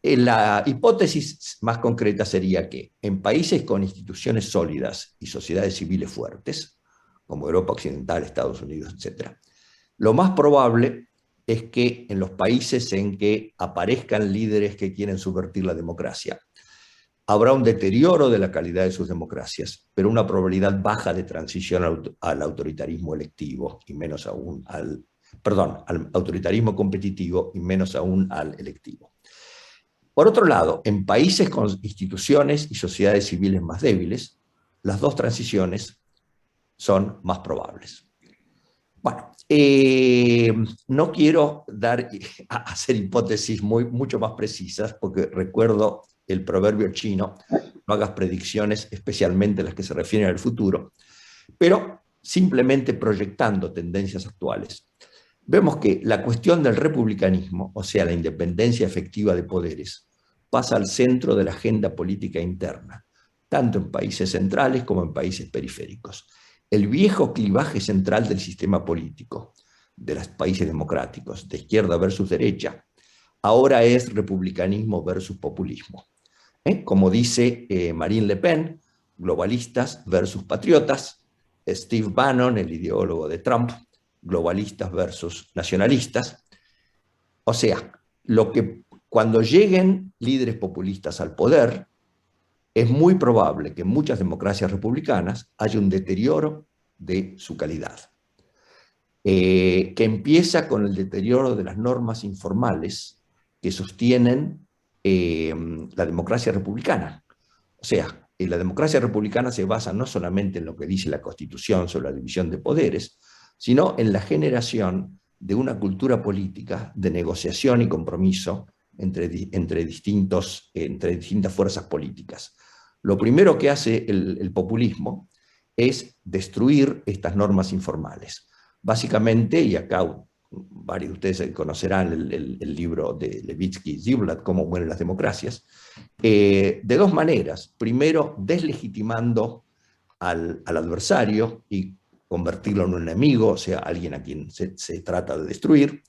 la hipótesis más concreta sería que en países con instituciones sólidas y sociedades civiles fuertes, como Europa Occidental, Estados Unidos, etc., lo más probable es que en los países en que aparezcan líderes que quieren subvertir la democracia, habrá un deterioro de la calidad de sus democracias, pero una probabilidad baja de transición al autoritarismo electivo, y menos aún al autoritarismo competitivo, y menos aún al electivo. Por otro lado, en países con instituciones y sociedades civiles más débiles, las dos transiciones son más probables. Bueno, no quiero hacer hipótesis mucho más precisas, porque recuerdo el proverbio chino: no hagas predicciones, especialmente las que se refieren al futuro, pero simplemente proyectando tendencias actuales. Vemos que la cuestión del republicanismo, o sea, la independencia efectiva de poderes, pasa al centro de la agenda política interna, tanto en países centrales como en países periféricos. El viejo clivaje central del sistema político de los países democráticos, de izquierda versus derecha, ahora es republicanismo versus populismo. Como dice Marine Le Pen, globalistas versus patriotas; Steve Bannon, el ideólogo de Trump, globalistas versus nacionalistas. O sea, cuando lleguen líderes populistas al poder, es muy probable que en muchas democracias republicanas haya un deterioro de su calidad, que empieza con el deterioro de las normas informales que sostienen la democracia republicana. O sea, la democracia republicana se basa no solamente en lo que dice la Constitución sobre la división de poderes, sino en la generación de una cultura política de negociación y compromiso entre distintas fuerzas políticas. Lo primero que hace el populismo es destruir estas normas informales. Básicamente, y acá varios de ustedes conocerán el libro de Levitsky y Ziblatt, Cómo mueren las democracias, de dos maneras. Primero, deslegitimando al adversario y convertirlo en un enemigo, o sea, alguien a quien se trata de destruir,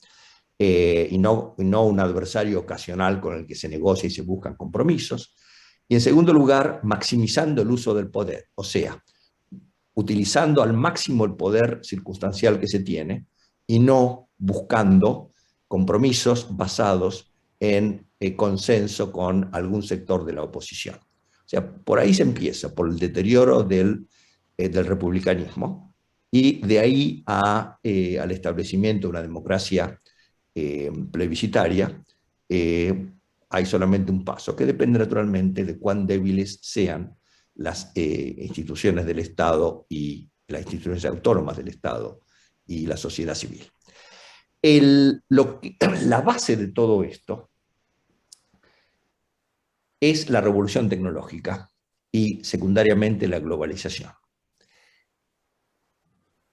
y no un adversario ocasional con el que se negocia y se buscan compromisos. Y en segundo lugar, maximizando el uso del poder, o sea, utilizando al máximo el poder circunstancial que se tiene y no buscando compromisos basados en consenso con algún sector de la oposición. O sea, por ahí se empieza, por el deterioro del republicanismo, y de ahí al establecimiento de una democracia plebiscitaria hay solamente un paso, que depende naturalmente de cuán débiles sean las instituciones del Estado y las instituciones autónomas del Estado y la sociedad civil. La base de todo esto es la revolución tecnológica y secundariamente la globalización.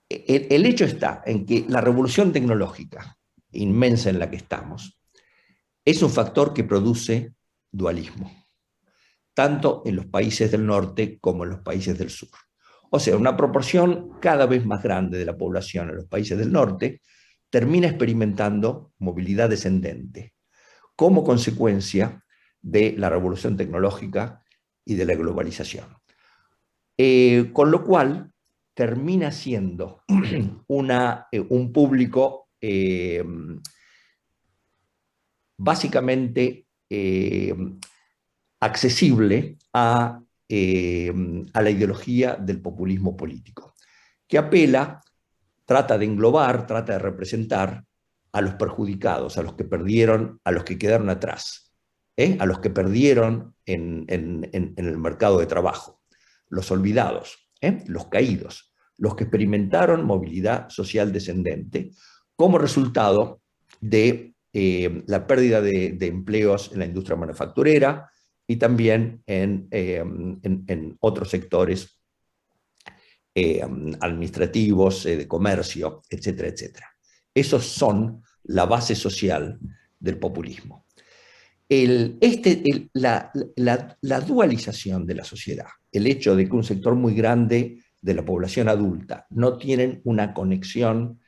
El hecho está en que la revolución tecnológica inmensa en la que estamos es un factor que produce dualismo. tanto en los países del norte como en los países del sur. O sea, una proporción cada vez más grande de la población en los países del norte termina experimentando movilidad descendente como consecuencia de la revolución tecnológica y de la globalización. Con lo cual, termina siendo un público básicamente accesible a la ideología del populismo político, que apela, trata de englobar, trata de representar a los perjudicados, a los que perdieron, a los que quedaron atrás, a los que perdieron en el mercado de trabajo, los olvidados, los caídos, los que experimentaron movilidad social descendente como resultado de la pérdida de empleos en la industria manufacturera y también en otros sectores administrativos, de comercio, etcétera, etcétera. Esos son la base social del populismo. La dualización de la sociedad, el hecho de que un sector muy grande de la población adulta no tienen una conexión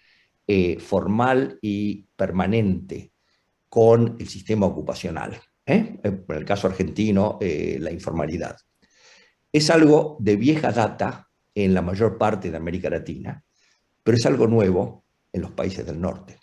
formal y permanente con el sistema ocupacional. En el caso argentino, la informalidad. Es algo de vieja data en la mayor parte de América Latina, pero es algo nuevo en los países del norte.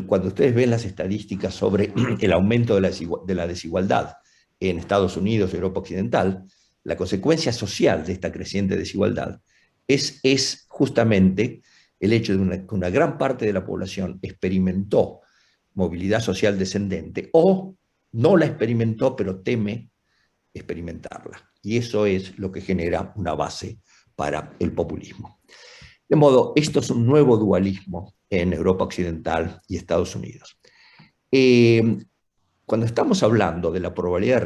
Cuando ustedes ven las estadísticas sobre el aumento de la desigualdad en Estados Unidos y Europa Occidental, la consecuencia social de esta creciente desigualdad es justamente el hecho de que una gran parte de la población experimentó movilidad social descendente o no la experimentó pero teme experimentarla. Y eso es lo que genera una base para el populismo. De modo, esto es un nuevo dualismo en Europa Occidental y Estados Unidos. Cuando estamos hablando de la probabilidad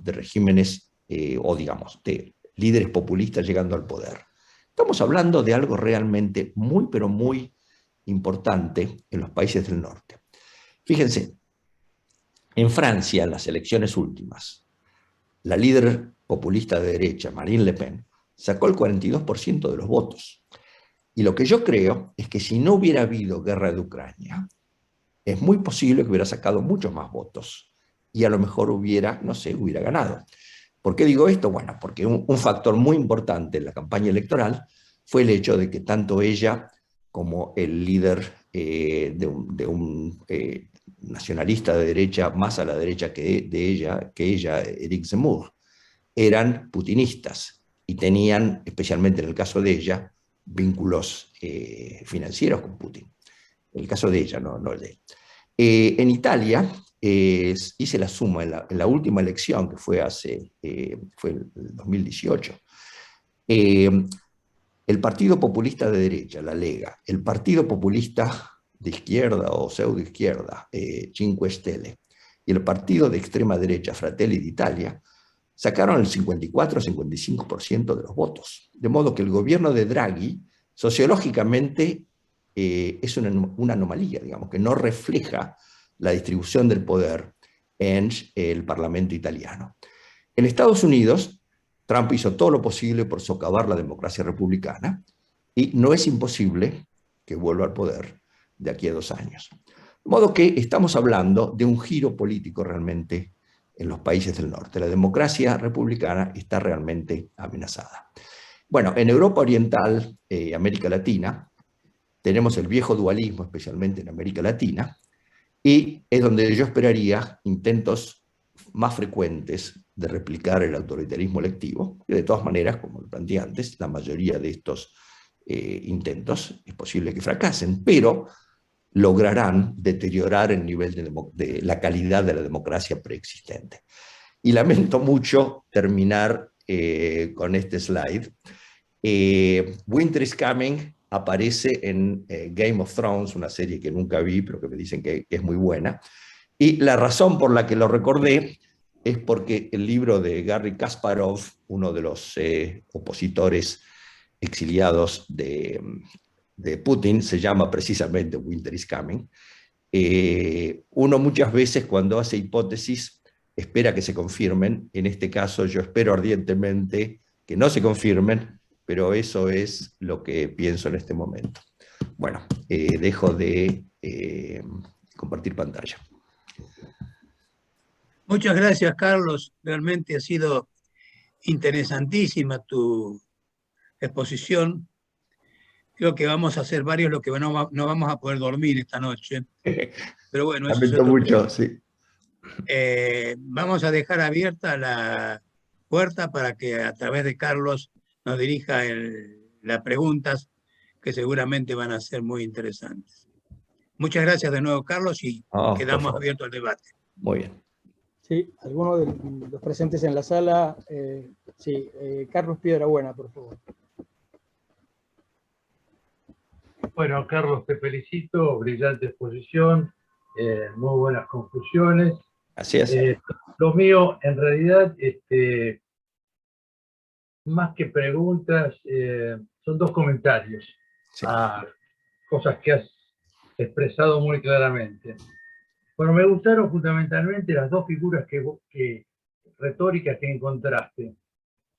de regímenes o digamos, de líderes populistas llegando al poder, estamos hablando de algo realmente muy, pero muy importante en los países del norte. Fíjense, en Francia, en las elecciones últimas, la líder populista de derecha, Marine Le Pen, sacó el 42% de los votos. Y lo que yo creo es que si no hubiera habido guerra de Ucrania, es muy posible que hubiera sacado muchos más votos y a lo mejor hubiera, no sé, hubiera ganado. ¿Por qué digo esto? Bueno, porque un factor muy importante en la campaña electoral fue el hecho de que tanto ella como el líder de un nacionalista de derecha, más a la derecha que ella, Eric Zemmour, eran putinistas y tenían, especialmente en el caso de ella, vínculos financieros con Putin. En el caso de ella, no el de él. En Italia, hice la suma en la última elección, que fue fue el 2018, el Partido Populista de derecha, la Lega, el Partido Populista de izquierda o pseudo-izquierda, Cinque Stelle, y el partido de extrema derecha, Fratelli d'Italia, sacaron el 54-55% de los votos. De modo que el gobierno de Draghi, sociológicamente, es una anomalía, digamos, que no refleja la distribución del poder en el Parlamento italiano. En Estados Unidos, Trump hizo todo lo posible por socavar la democracia republicana y no es imposible que vuelva al poder de aquí a 2 años. De modo que estamos hablando de un giro político realmente en los países del norte. La democracia republicana está realmente amenazada. Bueno, en Europa Oriental, América Latina, tenemos el viejo dualismo, especialmente en América Latina, y es donde yo esperaría intentos más frecuentes de replicar el autoritarismo electivo, que de todas maneras, como lo planteé antes, la mayoría de estos intentos es posible que fracasen, pero lograrán deteriorar el nivel de la calidad de la democracia preexistente. Y lamento mucho terminar con este slide. Winter is Coming aparece en Game of Thrones, una serie que nunca vi, pero que me dicen que es muy buena. Y la razón por la que lo recordé es porque el libro de Garry Kasparov, uno de los opositores exiliados de Putin, se llama precisamente Winter is Coming. Uno muchas veces cuando hace hipótesis espera que se confirmen. En este caso yo espero ardientemente que no se confirmen, pero eso es lo que pienso en este momento. Bueno, dejo de compartir pantalla. Muchas gracias, Carlos. Realmente ha sido interesantísima tu exposición. Creo que vamos a hacer varios, lo que no vamos a poder dormir esta noche. Pero bueno, eso es Lamento otro mucho, tema. sí. Vamos a dejar abierta la puerta para que a través de Carlos nos dirija las preguntas que seguramente van a ser muy interesantes. Muchas gracias de nuevo, Carlos, y quedamos abiertos al debate. Muy bien. Sí, alguno de los presentes en la sala. Sí, Carlos Piedrabuena, por favor. Bueno, Carlos, te felicito, brillante exposición, muy buenas conclusiones. Así es. Lo mío, en realidad, más que preguntas, son dos comentarios Sí. a cosas que has expresado muy claramente. Bueno, me gustaron fundamentalmente las dos figuras retóricas que encontraste.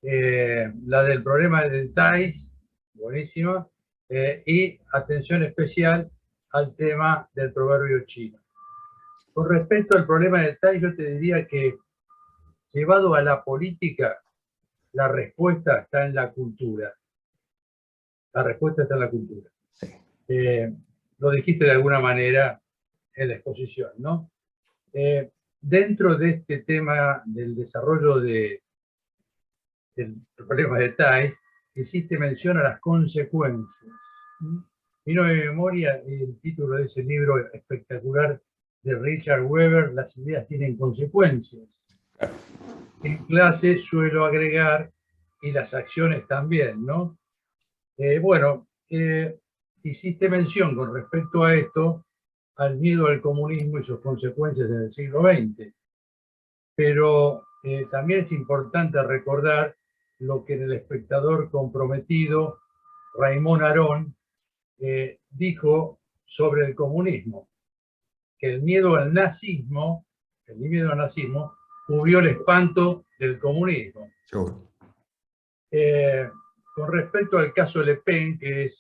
La del problema del TAIS, buenísima, y atención especial al tema del proverbio chino. Con respecto al problema del TAIS, yo te diría que, llevado a la política, la respuesta está en la cultura. La respuesta está en la cultura. Sí. Lo dijiste de alguna manera en la exposición, ¿no? Dentro de este tema del desarrollo del problema de TAIS, hiciste mención a las consecuencias. Vino de memoria el título de ese libro espectacular de Richard Weber, Las ideas tienen consecuencias. En clase suelo agregar, y las acciones también, ¿no? Bueno, hiciste mención con respecto a esto, al miedo al comunismo y sus consecuencias en el siglo XX. Pero también es importante recordar lo que en El Espectador Comprometido, Raymond Aron dijo sobre el comunismo, que el miedo al nazismo cubrió el espanto del comunismo. Seguro. Con respecto al caso Le Pen, que es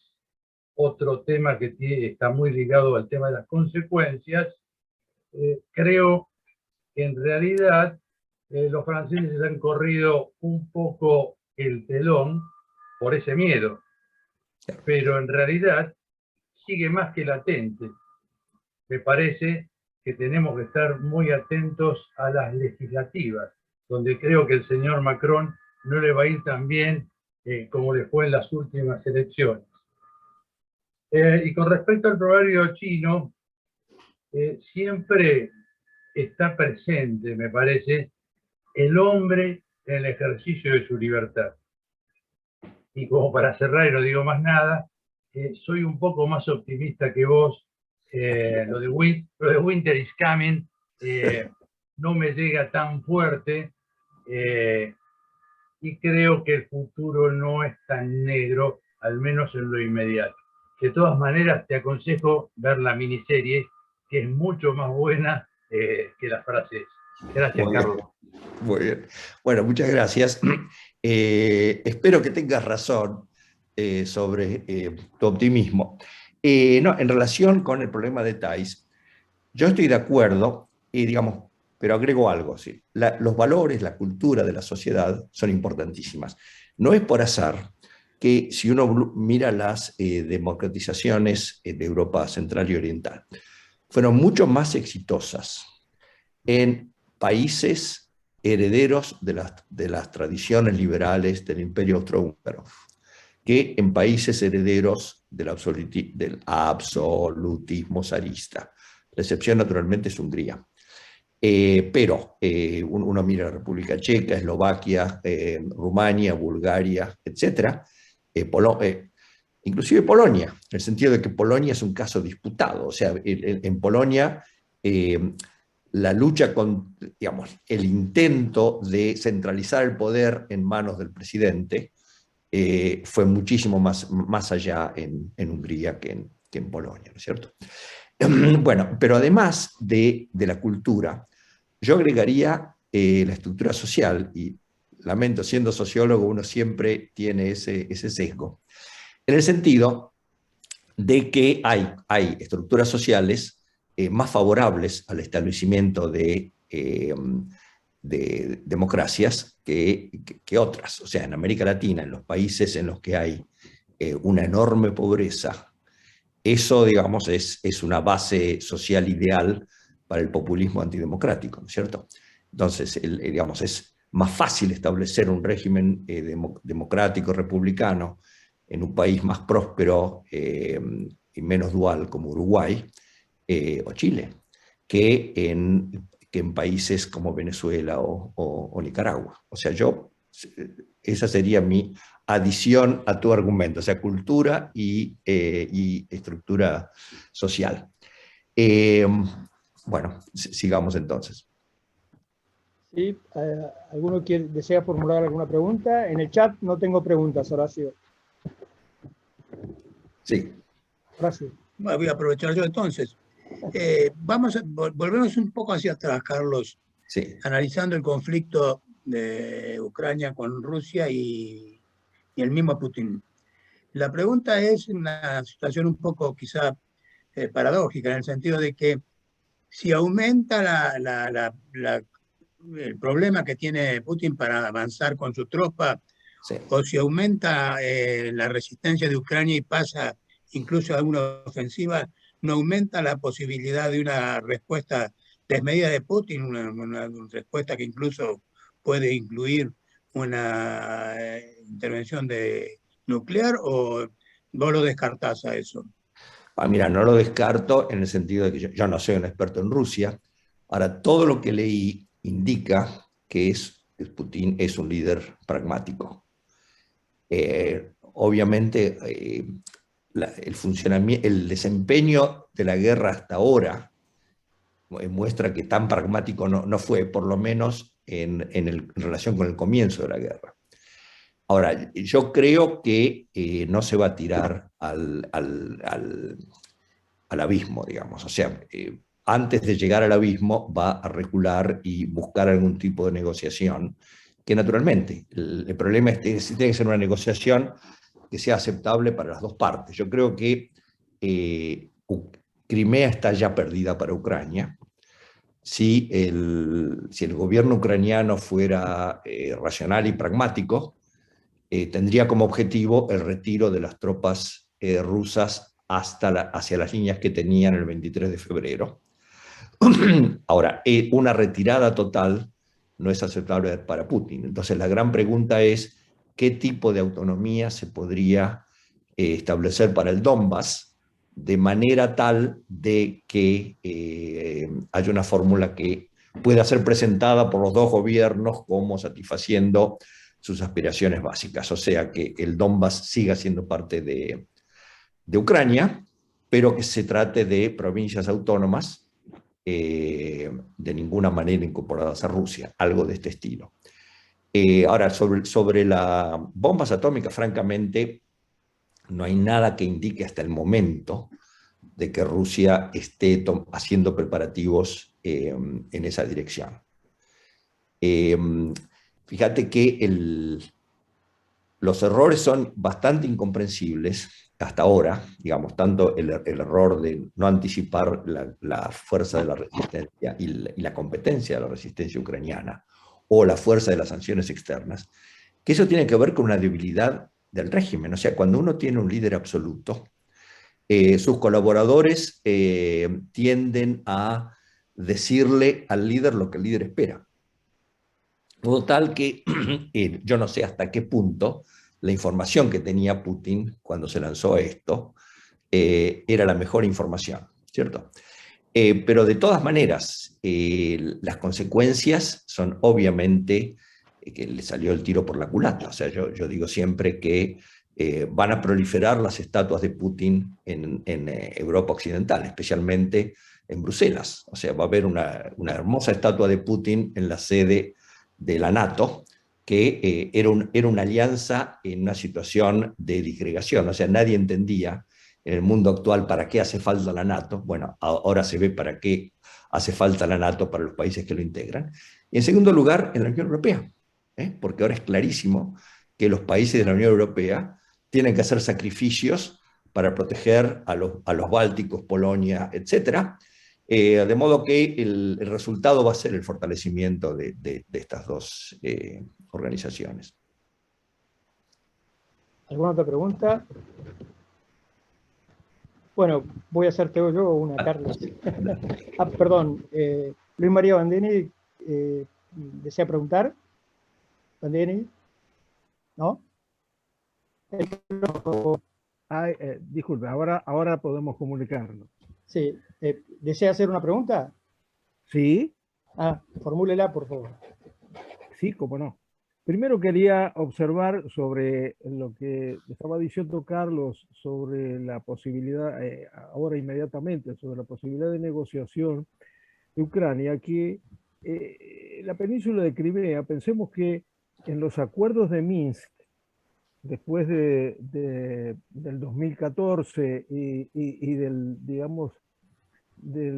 otro tema que está muy ligado al tema de las consecuencias, creo que en realidad los franceses han corrido un poco el telón por ese miedo, pero en realidad sigue más que latente. Me parece que tenemos que estar muy atentos a las legislativas, donde creo que el señor Macron no le va a ir tan bien como le fue en las últimas elecciones. Y con respecto al proverbio chino, siempre está presente, me parece, el hombre en el ejercicio de su libertad. Y como para cerrar, y no digo más nada, soy un poco más optimista que vos. Lo de Winter is Coming no me llega tan fuerte, y creo que el futuro no es tan negro, al menos en lo inmediato. De todas maneras, te aconsejo ver la miniserie, que es mucho más buena que las frases. Gracias, Carlos. Muy bien. Bueno, muchas gracias. Espero que tengas razón sobre tu optimismo. No, en relación con el problema de TAIS, yo estoy de acuerdo, digamos, pero agrego algo. ¿Sí? Los valores, la cultura de la sociedad son importantísimas. No es por azar que si uno mira las democratizaciones de Europa Central y Oriental, fueron mucho más exitosas en países herederos de las tradiciones liberales del Imperio Austrohúngaro que en países herederos del absolutismo zarista. La excepción, naturalmente, es Hungría. Pero uno mira la República Checa, Eslovaquia, Rumania, Bulgaria, etc. Inclusive Polonia, en el sentido de que Polonia es un caso disputado. O sea, en Polonia la lucha con, digamos, el intento de centralizar el poder en manos del presidente fue muchísimo más allá en Hungría que en Polonia, ¿no es cierto? Bueno, pero además de la cultura, yo agregaría la estructura social, y lamento, siendo sociólogo, uno siempre tiene ese sesgo, en el sentido de que hay estructuras sociales más favorables al establecimiento de democracias que otras. O sea, en América Latina, en los países en los que hay una enorme pobreza, eso, digamos, es una base social ideal para el populismo antidemocrático, ¿no es cierto? Entonces, digamos, es más fácil establecer un régimen democrático, republicano, en un país más próspero y menos dual como Uruguay o Chile, que en países como Venezuela o Nicaragua. O sea, esa sería mi adición a tu argumento, o sea, cultura y estructura social. Bueno, sigamos entonces. Sí, ¿alguno desea formular alguna pregunta? En el chat no tengo preguntas, Horacio. Sí. Horacio. Bueno, voy a aprovechar yo entonces. Volvemos un poco hacia atrás, Carlos, Sí. Analizando el conflicto de Ucrania con Rusia y el mismo Putin. La pregunta es una situación un poco quizá paradójica, en el sentido de que si aumenta el problema que tiene Putin para avanzar con su tropa, Sí. o si aumenta la resistencia de Ucrania y pasa incluso a una ofensiva, no aumenta la posibilidad de una respuesta desmedida de Putin, una respuesta que incluso puede incluir una intervención nuclear, o vos lo descartás a eso. Mira, no lo descarto en el sentido de que yo no soy un experto en Rusia. Ahora, todo lo que leí indica que Putin es un líder pragmático. Obviamente, el desempeño de la guerra hasta ahora muestra que tan pragmático no fue, por lo menos en relación con el comienzo de la guerra. Ahora, yo creo que no se va a tirar al abismo, digamos. O sea, antes de llegar al abismo va a recular y buscar algún tipo de negociación, que naturalmente, el problema es que tiene que ser una negociación que sea aceptable para las dos partes. Yo creo que Crimea está ya perdida para Ucrania. Si el gobierno ucraniano fuera racional y pragmático, tendría como objetivo el retiro de las tropas rusas hacia las líneas que tenían el 23 de febrero. Ahora, una retirada total no es aceptable para Putin. Entonces, la gran pregunta es qué tipo de autonomía se podría establecer para el Donbass, de manera tal de que haya una fórmula que pueda ser presentada por los dos gobiernos como satisfaciendo sus aspiraciones básicas. O sea, que el Donbass siga siendo parte de Ucrania, pero que se trate de provincias autónomas, de ninguna manera incorporadas a Rusia, algo de este estilo. Ahora, sobre las bombas atómicas, francamente, no hay nada que indique hasta el momento de que Rusia esté haciendo preparativos en esa dirección. Fíjate que los errores son bastante incomprensibles hasta ahora, digamos, tanto el error de no anticipar la fuerza de la resistencia y la competencia de la resistencia ucraniana, o la fuerza de las sanciones externas, que eso tiene que ver con una debilidad del régimen. O sea, cuando uno tiene un líder absoluto, sus colaboradores tienden a decirle al líder lo que el líder espera. Todo tal que yo no sé hasta qué punto la información que tenía Putin cuando se lanzó esto era la mejor información, ¿cierto? Pero de todas maneras, las consecuencias son obviamente que le salió el tiro por la culata. O sea, yo digo siempre que van a proliferar las estatuas de Putin en Europa Occidental, especialmente en Bruselas. O sea, va a haber una hermosa estatua de Putin en la sede de la NATO, que era una alianza en una situación de disgregación. O sea, nadie entendía en el mundo actual para qué hace falta la NATO. Bueno, ahora se ve para qué hace falta la NATO para los países que lo integran. Y en segundo lugar, en la Unión Europea, porque ahora es clarísimo que los países de la Unión Europea tienen que hacer sacrificios para proteger a los bálticos, Polonia, etc. De modo que el resultado va a ser el fortalecimiento de estas dos organizaciones. ¿Alguna otra pregunta? Bueno, voy a hacerte yo una, Carlos. Perdón, Luis María Bandini desea preguntar. Bandini, ¿no? Disculpe, ahora podemos comunicarnos. Sí, ¿desea hacer una pregunta? ¿Sí? Formúlela, por favor. Sí, cómo no. Primero quería observar sobre lo que estaba diciendo Carlos sobre la posibilidad, ahora inmediatamente, sobre la posibilidad de negociación de Ucrania, que la península de Crimea, pensemos que en los acuerdos de Minsk, después del 2014 y del, digamos, de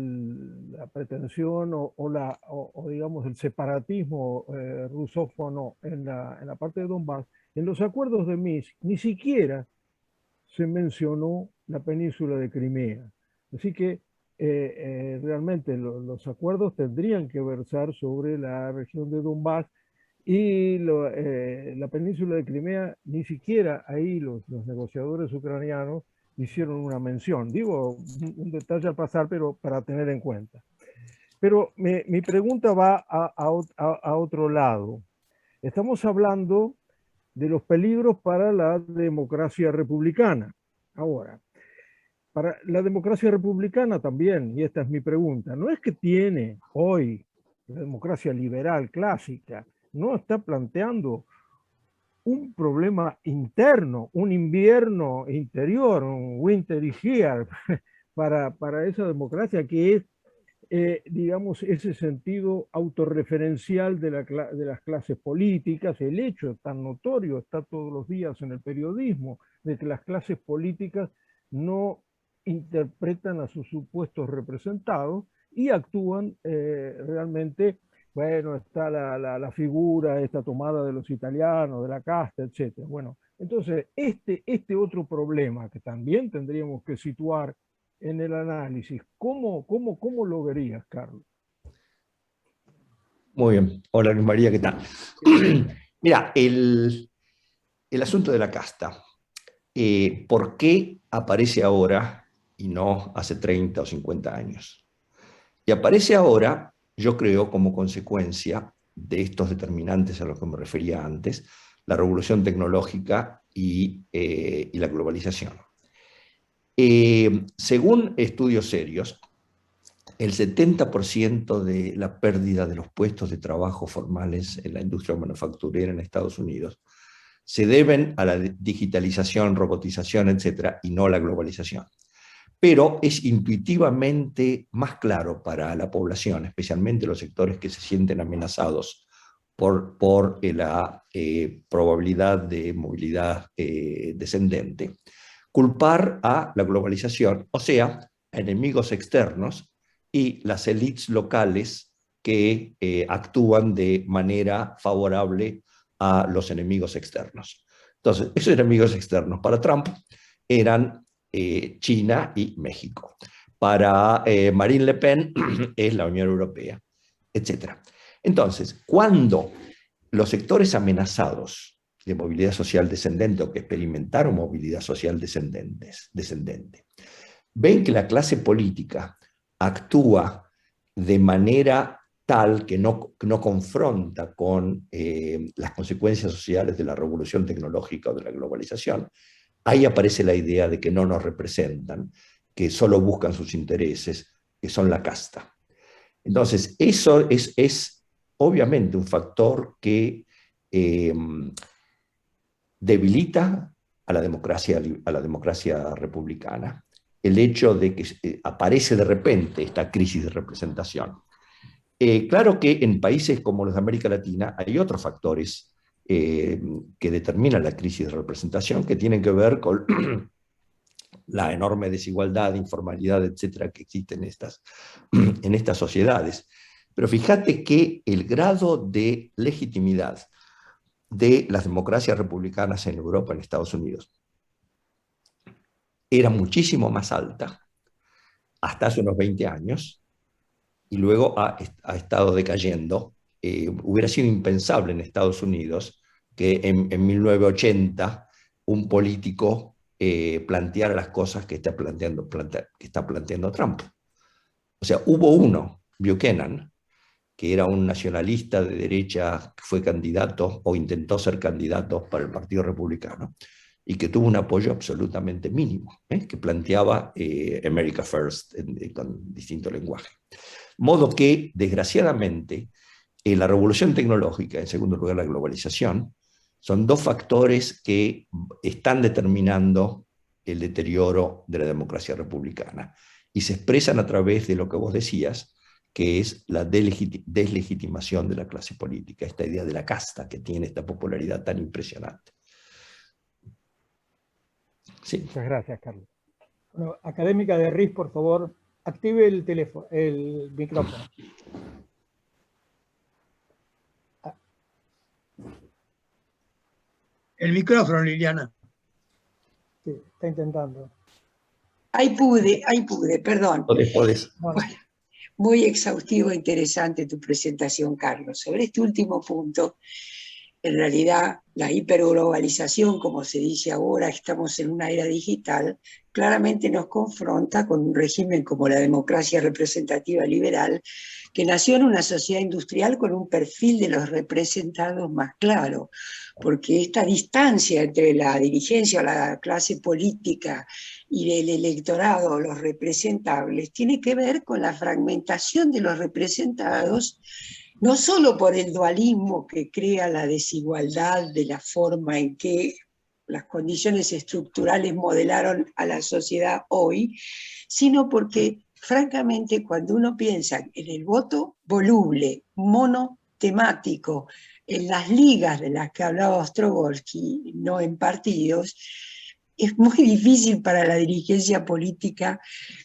la pretensión o digamos el separatismo rusófono en la parte de Donbass, en los acuerdos de Minsk ni siquiera se mencionó la península de Crimea. Así que realmente los acuerdos tendrían que versar sobre la región de Donbass y la península de Crimea, ni siquiera ahí los negociadores ucranianos hicieron una mención. Digo, un detalle al pasar, pero para tener en cuenta. Pero mi pregunta va a otro lado. Estamos hablando de los peligros para la democracia republicana. Ahora, para la democracia republicana también, y esta es mi pregunta, ¿no es que tiene hoy la democracia liberal clásica, no está planteando un problema interno, un invierno interior, un winter here, para esa democracia que es, digamos, ese sentido autorreferencial de las clases políticas? El hecho tan notorio, está todos los días en el periodismo, de que las clases políticas no interpretan a sus supuestos representados y actúan realmente. Bueno, está la figura, esta tomada de los italianos, de la casta, etc. Bueno, entonces, este otro problema que también tendríamos que situar en el análisis, ¿cómo lo verías, Carlos? Muy bien. Hola, Luis María, ¿qué tal? Mira, el asunto de la casta, ¿por qué aparece ahora y no hace 30 o 50 años? Y aparece ahora, yo creo, como consecuencia de estos determinantes a los que me refería antes, la revolución tecnológica y la globalización. Según estudios serios, el 70% de la pérdida de los puestos de trabajo formales en la industria manufacturera en Estados Unidos se deben a la digitalización, robotización, etc., y no a la globalización. Pero es intuitivamente más claro para la población, especialmente los sectores que se sienten amenazados por la probabilidad de movilidad descendente, culpar a la globalización, o sea, a enemigos externos y las élites locales que actúan de manera favorable a los enemigos externos. Entonces, esos enemigos externos para Trump eran China y México. Para Marine Le Pen es la Unión Europea, etc. Entonces, cuando los sectores amenazados de movilidad social descendente o que experimentaron movilidad social descendente, ven que la clase política actúa de manera tal que no confronta con las consecuencias sociales de la revolución tecnológica o de la globalización, ahí aparece la idea de que no nos representan, que solo buscan sus intereses, que son la casta. Entonces, eso es obviamente un factor que debilita a la democracia republicana, el hecho de que aparece de repente esta crisis de representación. Claro que en países como los de América Latina hay otros factores que determinan la crisis de representación que tienen que ver con la enorme desigualdad, informalidad, etcétera, que existe en estas sociedades. Pero fíjate que el grado de legitimidad de las democracias republicanas en Europa, en Estados Unidos, era muchísimo más alta hasta hace unos 20 años, y luego ha estado decayendo. Hubiera sido impensable en Estados Unidos que en 1980 un político planteara las cosas que está planteando Trump. O sea, hubo uno, Buchanan, que era un nacionalista de derecha, que fue candidato o intentó ser candidato para el Partido Republicano, y que tuvo un apoyo absolutamente mínimo, que planteaba America First con distinto lenguaje. Modo que, desgraciadamente, la revolución tecnológica, en segundo lugar la globalización, son dos factores que están determinando el deterioro de la democracia republicana, y se expresan a través de lo que vos decías, que es la deslegitimación de la clase política, esta idea de la casta que tiene esta popularidad tan impresionante. Sí. Muchas gracias, Carlos. Bueno, académica de RIS, por favor, active el teléfono, el micrófono. El micrófono, Liliana. Sí, está intentando. Ahí pude, perdón. Podés. Bueno, Muy exhaustivo e interesante tu presentación, Carlos. Sobre este último punto, en realidad la hiperglobalización, como se dice ahora, estamos en una era digital, claramente nos confronta con un régimen como la democracia representativa liberal, que nació en una sociedad industrial con un perfil de los representados más claro, porque esta distancia entre la dirigencia o la clase política y del electorado, los representables, tiene que ver con la fragmentación de los representados, no solo por el dualismo que crea la desigualdad de la forma en que las condiciones estructurales modelaron a la sociedad hoy, sino porque, francamente, cuando uno piensa en el voto voluble, monotemático, en las ligas de las que hablaba Ostrogorsky, no en partidos, es muy difícil para la dirigencia política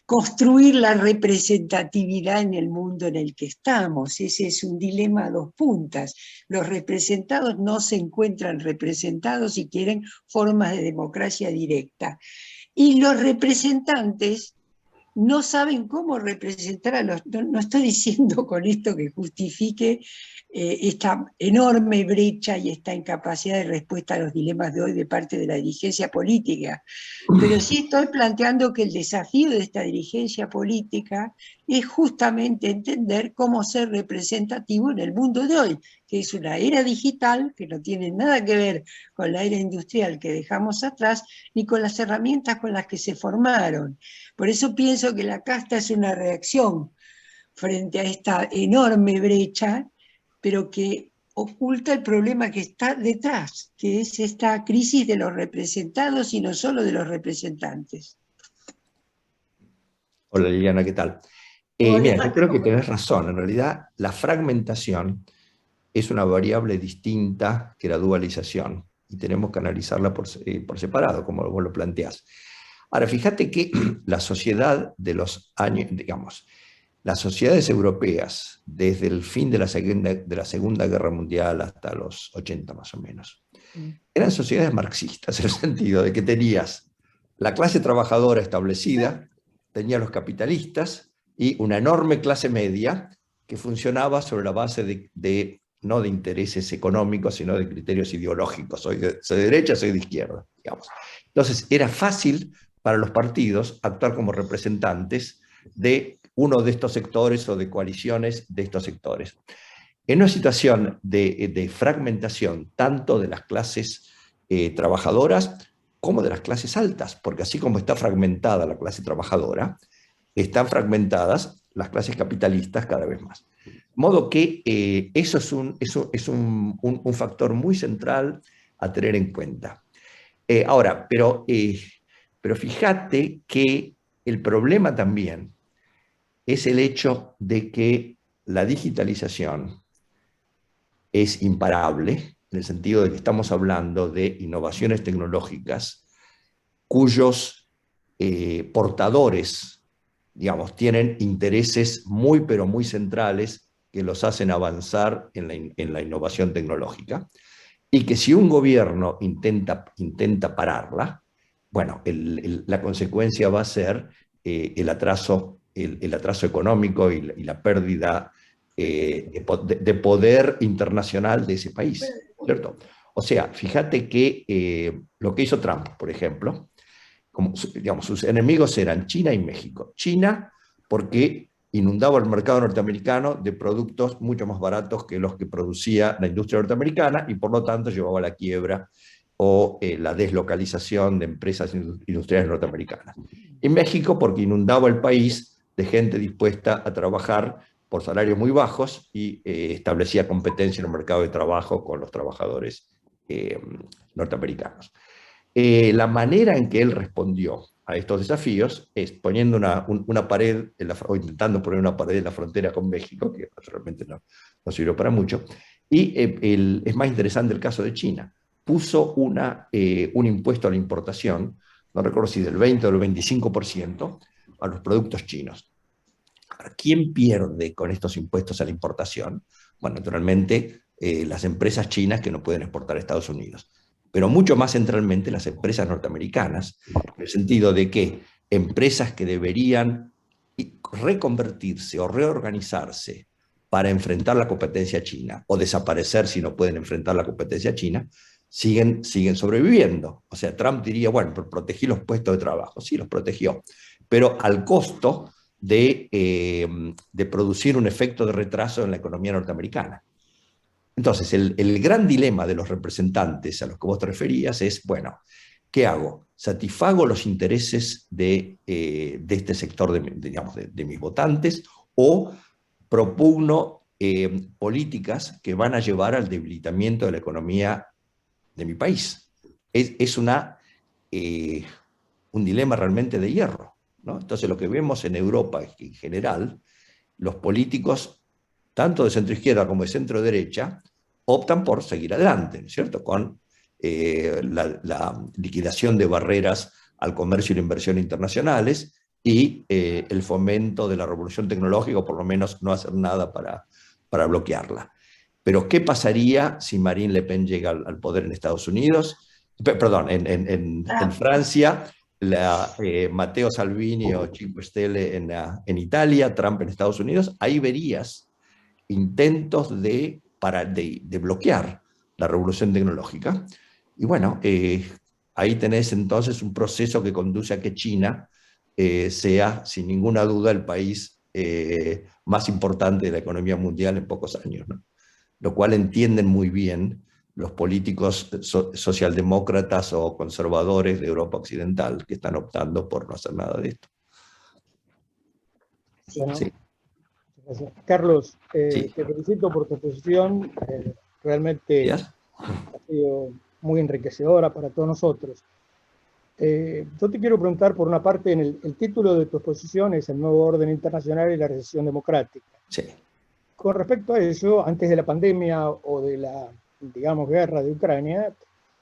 construir la representatividad en el mundo en el que estamos. Ese es un dilema a dos puntas. Los representados no se encuentran representados y quieren formas de democracia directa. Y los representantes no saben cómo representar a los... No estoy diciendo con esto que justifique esta enorme brecha y esta incapacidad de respuesta a los dilemas de hoy de parte de la dirigencia política, pero sí estoy planteando que el desafío de esta dirigencia política es justamente entender cómo ser representativo en el mundo de hoy, que es una era digital que no tiene nada que ver con la era industrial que dejamos atrás, ni con las herramientas con las que se formaron. Por eso pienso que la casta es una reacción frente a esta enorme brecha, pero que oculta el problema que está detrás, que es esta crisis de los representados y no solo de los representantes. Hola Liliana, ¿qué tal? Mira, yo creo que tenés razón. En realidad, la fragmentación es una variable distinta que la dualización, y tenemos que analizarla por separado, como vos lo planteás. Ahora, fíjate que la sociedad de los años, digamos, las sociedades europeas, desde el fin de la Segunda Guerra Mundial hasta los 80 más o menos, eran sociedades marxistas, en el sentido de que tenías la clase trabajadora establecida, tenías los capitalistas y una enorme clase media que funcionaba sobre la base no de intereses económicos, sino de criterios ideológicos. Soy de derecha, soy de izquierda, digamos. Entonces, era fácil para los partidos actuar como representantes de uno de estos sectores o de coaliciones de estos sectores. En una situación de fragmentación tanto de las clases trabajadoras como de las clases altas, porque así como está fragmentada la clase trabajadora, están fragmentadas las clases capitalistas cada vez más. De modo que eso es un factor muy central a tener en cuenta. Ahora, pero fíjate que el problema también es el hecho de que la digitalización es imparable, en el sentido de que estamos hablando de innovaciones tecnológicas cuyos portadores, digamos, tienen intereses muy, pero muy centrales que los hacen avanzar en la innovación tecnológica, y que si un gobierno intenta pararla, bueno, la consecuencia va a ser el atraso económico y la pérdida de poder internacional de ese país, ¿cierto? O sea, fíjate que lo que hizo Trump, por ejemplo, digamos, sus enemigos eran China y México. China, porque inundaba el mercado norteamericano de productos mucho más baratos que los que producía la industria norteamericana, y por lo tanto llevaba a la quiebra o la deslocalización de empresas industriales norteamericanas. Y México, porque inundaba el país de gente dispuesta a trabajar por salarios muy bajos y establecía competencia en el mercado de trabajo con los trabajadores norteamericanos. La manera en que él respondió a estos desafíos es poniendo una pared, o intentando poner una pared en la frontera con México, que realmente no sirvió para mucho. Y es más interesante el caso de China. Puso un impuesto a la importación, no recuerdo si del 20 o del 25%, a los productos chinos. Ahora, ¿quién pierde con estos impuestos a la importación? Bueno, naturalmente las empresas chinas que no pueden exportar a Estados Unidos, pero mucho más centralmente las empresas norteamericanas, en el sentido de que empresas que deberían reconvertirse o reorganizarse para enfrentar la competencia china, o desaparecer si no pueden enfrentar la competencia china, siguen sobreviviendo. O sea, Trump diría, bueno, protegí los puestos de trabajo. Sí, los protegió, pero al costo de producir un efecto de retraso en la economía norteamericana. Entonces, el gran dilema de los representantes a los que vos te referías es, bueno, ¿qué hago? ¿Satisfago los intereses de este sector de mis votantes, o propugno políticas que van a llevar al debilitamiento de la economía de mi país? Es un dilema realmente de hierro, ¿no? Entonces, lo que vemos en Europa es que, en general, los políticos, tanto de centro izquierda como de centro derecha, optan por seguir adelante, ¿no es cierto?, con la liquidación de barreras al comercio y la inversión internacionales, y el fomento de la revolución tecnológica, o por lo menos no hacer nada para bloquearla. Pero ¿qué pasaría si Marine Le Pen llega al poder en Estados Unidos? Perdón, en Francia, Matteo Salvini o Cinque Stelle en Italia, Trump en Estados Unidos. Ahí verías intentos de bloquear la revolución tecnológica. Y bueno, ahí tenés entonces un proceso que conduce a que China sea, sin ninguna duda, el país más importante de la economía mundial en pocos años, ¿no? Lo cual entienden muy bien los políticos socialdemócratas o conservadores de Europa Occidental, que están optando por no hacer nada de esto. Bueno, sí. Gracias. Carlos, Sí. te felicito por tu exposición. Realmente ¿Yes? ha sido muy enriquecedora para todos nosotros. Yo te quiero preguntar, por una parte, el título de tu exposición es El nuevo orden internacional y la recesión democrática. Sí. Con respecto a eso, antes de la pandemia o de la, digamos, guerra de Ucrania,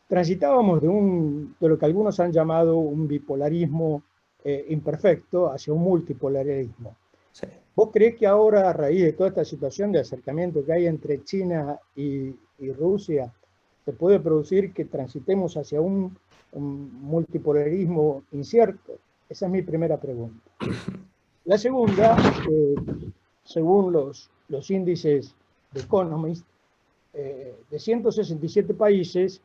transitábamos de lo que algunos han llamado un bipolarismo imperfecto hacia un multipolarismo. Sí. ¿Vos creés que ahora, a raíz de toda esta situación de acercamiento que hay entre China y Rusia, se puede producir que transitemos hacia un multipolarismo incierto? Esa es mi primera pregunta. La segunda, según los índices de Economist, de 167 países,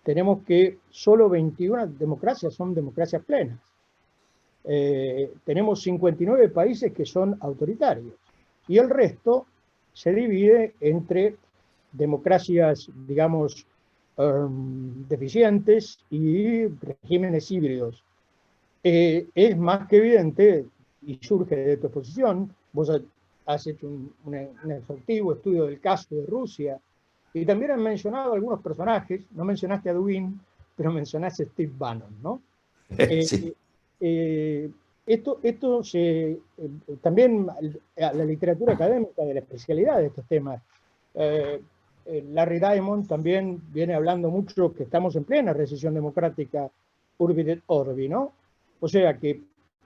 tenemos que solo 21 democracias son democracias plenas. Tenemos 59 países que son autoritarios, y el resto se divide entre democracias, digamos, deficientes y regímenes híbridos. Es más que evidente, y surge de tu exposición, vos has hecho un exhaustivo estudio del caso de Rusia, y también has mencionado algunos personajes. No mencionaste a Dugin, pero mencionaste a Steve Bannon, ¿no? Sí. Esto también a la literatura académica de la especialidad de estos temas. Larry Diamond también viene hablando mucho que estamos en plena recesión democrática, urbi et orbi, ¿no? O sea que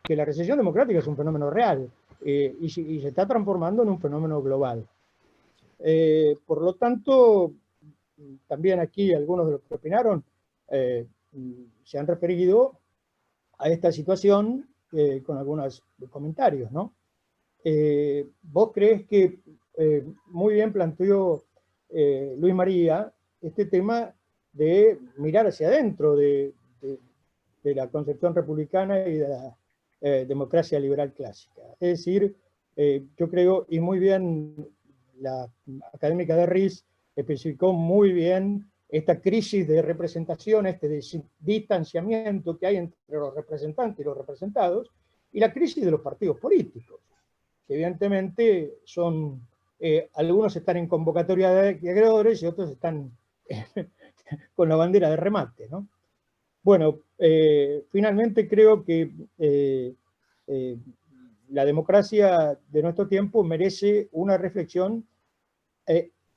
la recesión democrática es un fenómeno real y se está transformando en un fenómeno global. Por lo tanto, también aquí algunos de los que opinaron se han referido a esta situación con algunos comentarios, ¿no? ¿Vos crees que muy bien planteó Luis María este tema de mirar hacia adentro de la concepción republicana y de la democracia liberal clásica? Es decir, yo creo, y muy bien la académica de Riis especificó muy bien esta crisis de representación, este distanciamiento que hay entre los representantes y los representados, y la crisis de los partidos políticos, que evidentemente son, algunos están en convocatoria de acreedores y otros están con la bandera de remate, ¿no? Bueno, finalmente creo que la democracia de nuestro tiempo merece una reflexión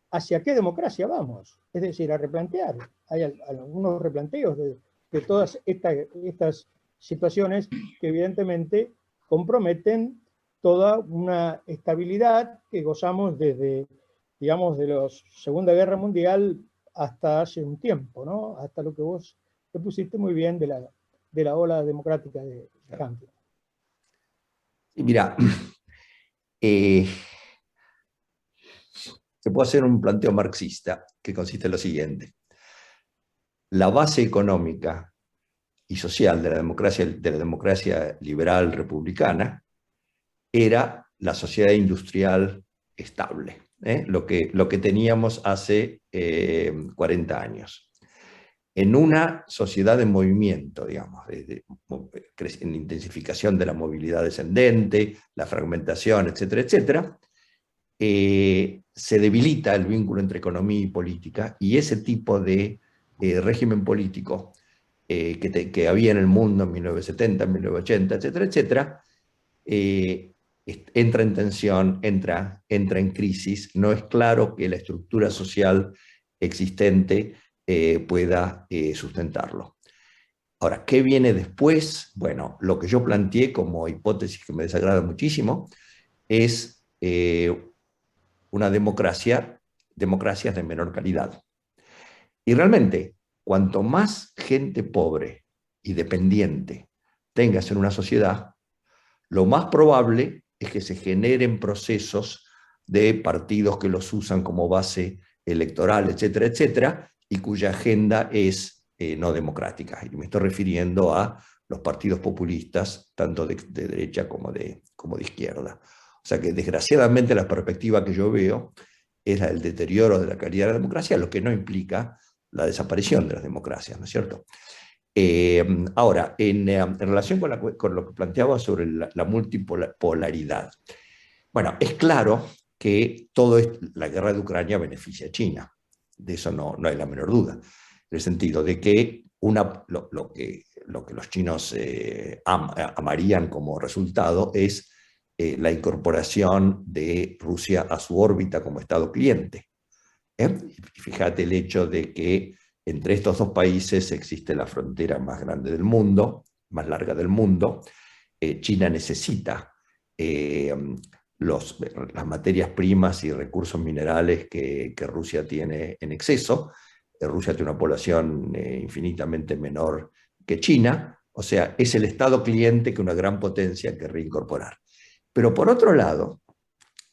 hacia qué democracia vamos, es decir, a replantear. Hay algunos replanteos de todas estas situaciones que evidentemente comprometen toda una estabilidad que gozamos desde, digamos, de la Segunda Guerra Mundial hasta hace un tiempo, ¿no? Hasta lo que vos te pusiste muy bien de la ola democrática de Kant. Y mira, se puede hacer un planteo marxista que consiste en lo siguiente. La base económica y social de la democracia liberal republicana era la sociedad industrial estable, lo que teníamos hace 40 años. En una sociedad en movimiento, digamos, en intensificación de la movilidad descendente, la fragmentación, etcétera, etcétera, se debilita el vínculo entre economía y política, y ese tipo de régimen político que había en el mundo en 1970, 1980, etcétera, etcétera, entra en tensión, entra en crisis. No es claro que la estructura social existente pueda sustentarlo. Ahora, ¿qué viene después? Bueno, lo que yo planteé como hipótesis que me desagrada muchísimo es una democracias de menor calidad. Y realmente, cuanto más gente pobre y dependiente tengas en una sociedad, lo más probable es que se generen procesos de partidos que los usan como base electoral, etcétera, etcétera, y cuya agenda es no democrática. Y me estoy refiriendo a los partidos populistas, tanto de derecha como de izquierda. O sea que desgraciadamente la perspectiva que yo veo es la del deterioro de la calidad de la democracia, lo que no implica la desaparición de las democracias, ¿no es cierto? Ahora, en relación con lo que planteaba sobre la multipolaridad, bueno, es claro que la guerra de Ucrania beneficia a China, de eso no hay la menor duda, en el sentido de que lo que los chinos amarían como resultado es la incorporación de Rusia a su órbita como Estado cliente. Y fíjate el hecho de que entre estos dos países existe la frontera más grande del mundo, más larga del mundo. China necesita las materias primas y recursos minerales que Rusia tiene en exceso. Rusia tiene una población infinitamente menor que China, o sea, es el Estado cliente que una gran potencia querría incorporar. Pero por otro lado,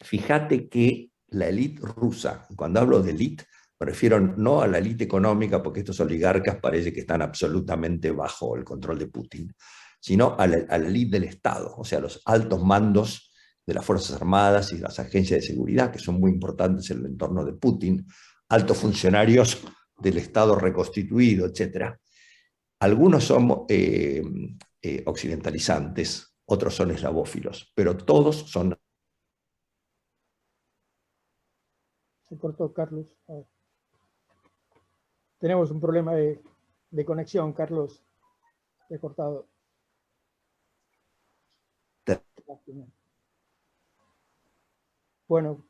fíjate que la élite rusa, cuando hablo de élite, me refiero no a la élite económica, porque estos oligarcas parece que están absolutamente bajo el control de Putin, sino a la élite del Estado, o sea, los altos mandos de las Fuerzas Armadas y las agencias de seguridad, que son muy importantes en el entorno de Putin, altos funcionarios del Estado reconstituido, etc. Algunos son occidentalizantes, otros son eslavófilos, pero todos son... Se cortó, Carlos. Tenemos un problema de conexión, Carlos. Se ha cortado. Bueno,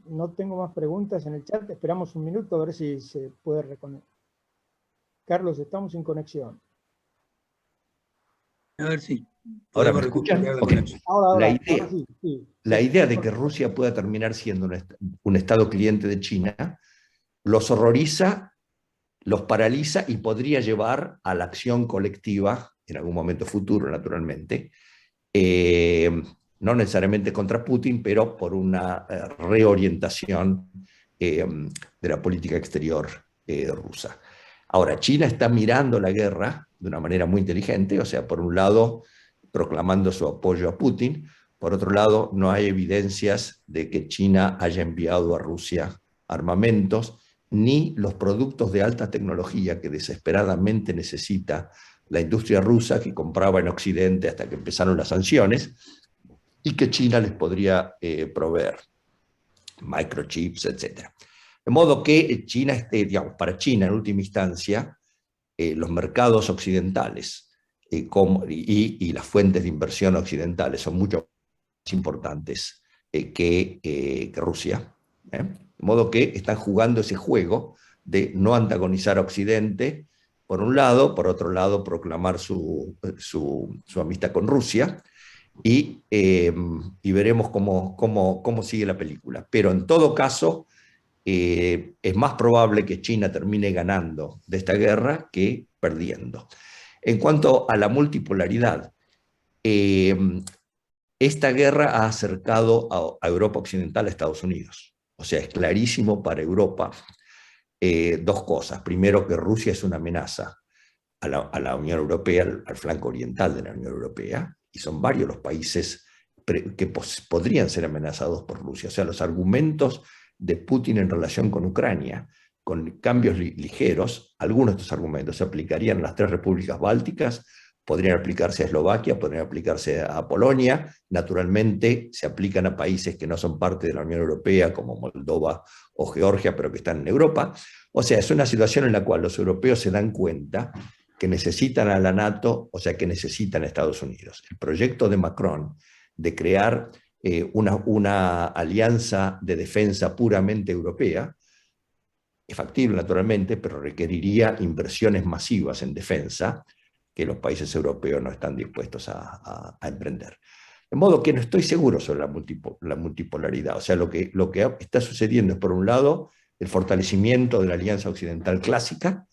no tengo más preguntas en el chat. Esperamos un minuto a ver si se puede reconectar. Carlos, estamos sin conexión. A ver si Ahora, podemos ¿me escuchan? recuperar la Ok. conexión. Ahora idea- sí, sí. La idea de que Rusia pueda terminar siendo un Estado cliente de China los horroriza, los paraliza y podría llevar a la acción colectiva, en algún momento futuro, naturalmente, no necesariamente contra Putin, pero por una reorientación de la política exterior rusa. Ahora, China está mirando la guerra de una manera muy inteligente, o sea, por un lado, proclamando su apoyo a Putin, por otro lado, no hay evidencias de que China haya enviado a Rusia armamentos, ni los productos de alta tecnología que desesperadamente necesita la industria rusa, que compraba en Occidente hasta que empezaron las sanciones, y que China les podría proveer, microchips, etc. De modo que China, digamos, para China, en última instancia, los mercados occidentales y las fuentes de inversión occidentales son mucho más importantes que Rusia. De modo que están jugando ese juego de no antagonizar a Occidente, por un lado, por otro lado, proclamar su amistad con Rusia, y veremos cómo sigue la película. Pero en todo caso, es más probable que China termine ganando de esta guerra que perdiendo. En cuanto a la multipolaridad, esta guerra ha acercado a Europa Occidental a Estados Unidos. O sea, es clarísimo para Europa dos cosas. Primero, que Rusia es una amenaza a la Unión Europea, al flanco oriental de la Unión Europea, y son varios los países que podrían ser amenazados por Rusia. O sea, los argumentos de Putin en relación con Ucrania, con cambios ligeros, algunos de estos argumentos se aplicarían a las 3 repúblicas bálticas, podrían aplicarse a Eslovaquia, podrían aplicarse a Polonia, naturalmente se aplican a países que no son parte de la Unión Europea, como Moldova o Georgia, pero que están en Europa. O sea, es una situación en la cual los europeos se dan cuenta que necesitan a la NATO, o sea, que necesitan a Estados Unidos. El proyecto de Macron de crear una alianza de defensa puramente europea es factible, naturalmente, pero requeriría inversiones masivas en defensa que los países europeos no están dispuestos a emprender. De modo que no estoy seguro sobre la multipolaridad. O sea, lo que está sucediendo es, por un lado, el fortalecimiento de la Alianza Occidental clásica,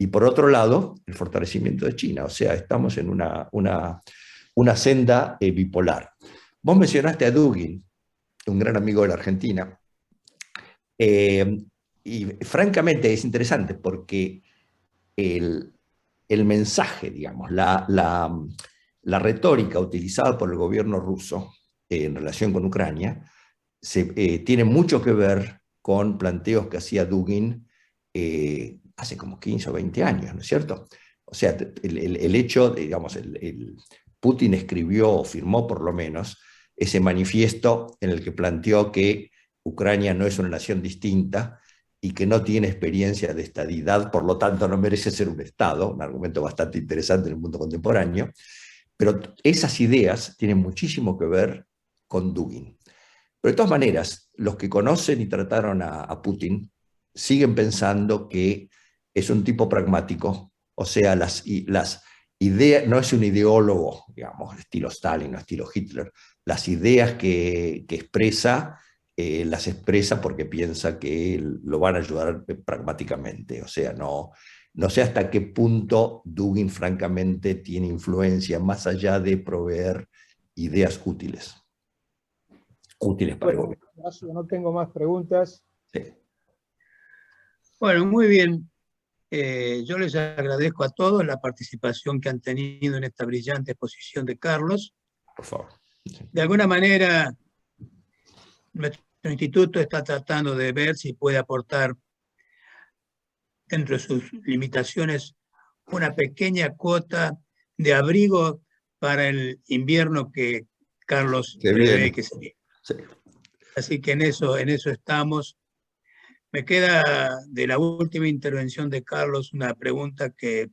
y por otro lado, el fortalecimiento de China. O sea, estamos en una senda bipolar. Vos mencionaste a Dugin, un gran amigo de la Argentina, y francamente es interesante porque el mensaje, digamos, la retórica utilizada por el gobierno ruso en relación con Ucrania tiene mucho que ver con planteos que hacía Dugin hace como 15 o 20 años, ¿no es cierto? O sea, el hecho, digamos, Putin escribió o firmó por lo menos ese manifiesto en el que planteó que Ucrania no es una nación distinta y que no tiene experiencia de estadidad, por lo tanto no merece ser un Estado, un argumento bastante interesante en el mundo contemporáneo, pero esas ideas tienen muchísimo que ver con Dugin. Pero de todas maneras, los que conocen y trataron a Putin siguen pensando que es un tipo pragmático, o sea, las ideas, no es un ideólogo, digamos, estilo Stalin o estilo Hitler, las ideas que expresa, las expresa porque piensa que lo van a ayudar pragmáticamente, o sea, no sé hasta qué punto Dugin francamente tiene influencia más allá de proveer ideas útiles para el Bueno, gobierno. no tengo más preguntas. Sí. Bueno, muy bien. Yo les agradezco a todos la participación que han tenido en esta brillante exposición de Carlos. Por favor. Sí. De alguna manera, nuestro instituto está tratando de ver si puede aportar, dentro de sus limitaciones, una pequeña cuota de abrigo para el invierno que Carlos prevé que se viene. Sí. Así que en eso estamos. Me queda de la última intervención de Carlos una pregunta que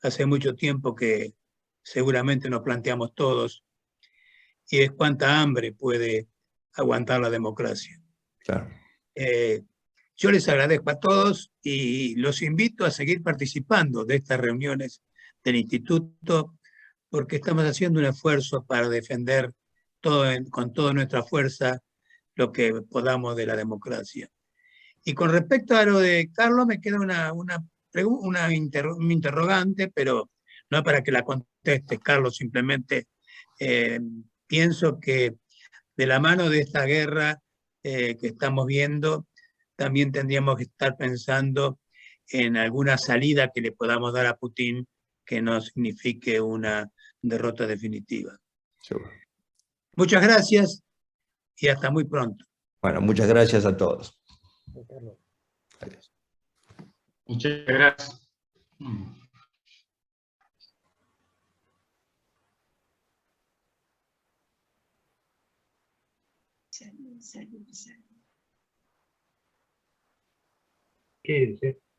hace mucho tiempo que seguramente nos planteamos todos, y es cuánta hambre puede aguantar la democracia. Claro. Yo les agradezco a todos y los invito a seguir participando de estas reuniones del Instituto porque estamos haciendo un esfuerzo para defender con toda nuestra fuerza lo que podamos de la democracia. Y con respecto a lo de Carlos, me queda un interrogante, pero no para que la conteste Carlos, simplemente pienso que de la mano de esta guerra que estamos viendo, también tendríamos que estar pensando en alguna salida que le podamos dar a Putin que no signifique una derrota definitiva. Seguro. Muchas gracias y hasta muy pronto. Bueno, muchas gracias a todos. Carlos. Adiós. Muchas gracias. Salud, salud, salud. Quédense.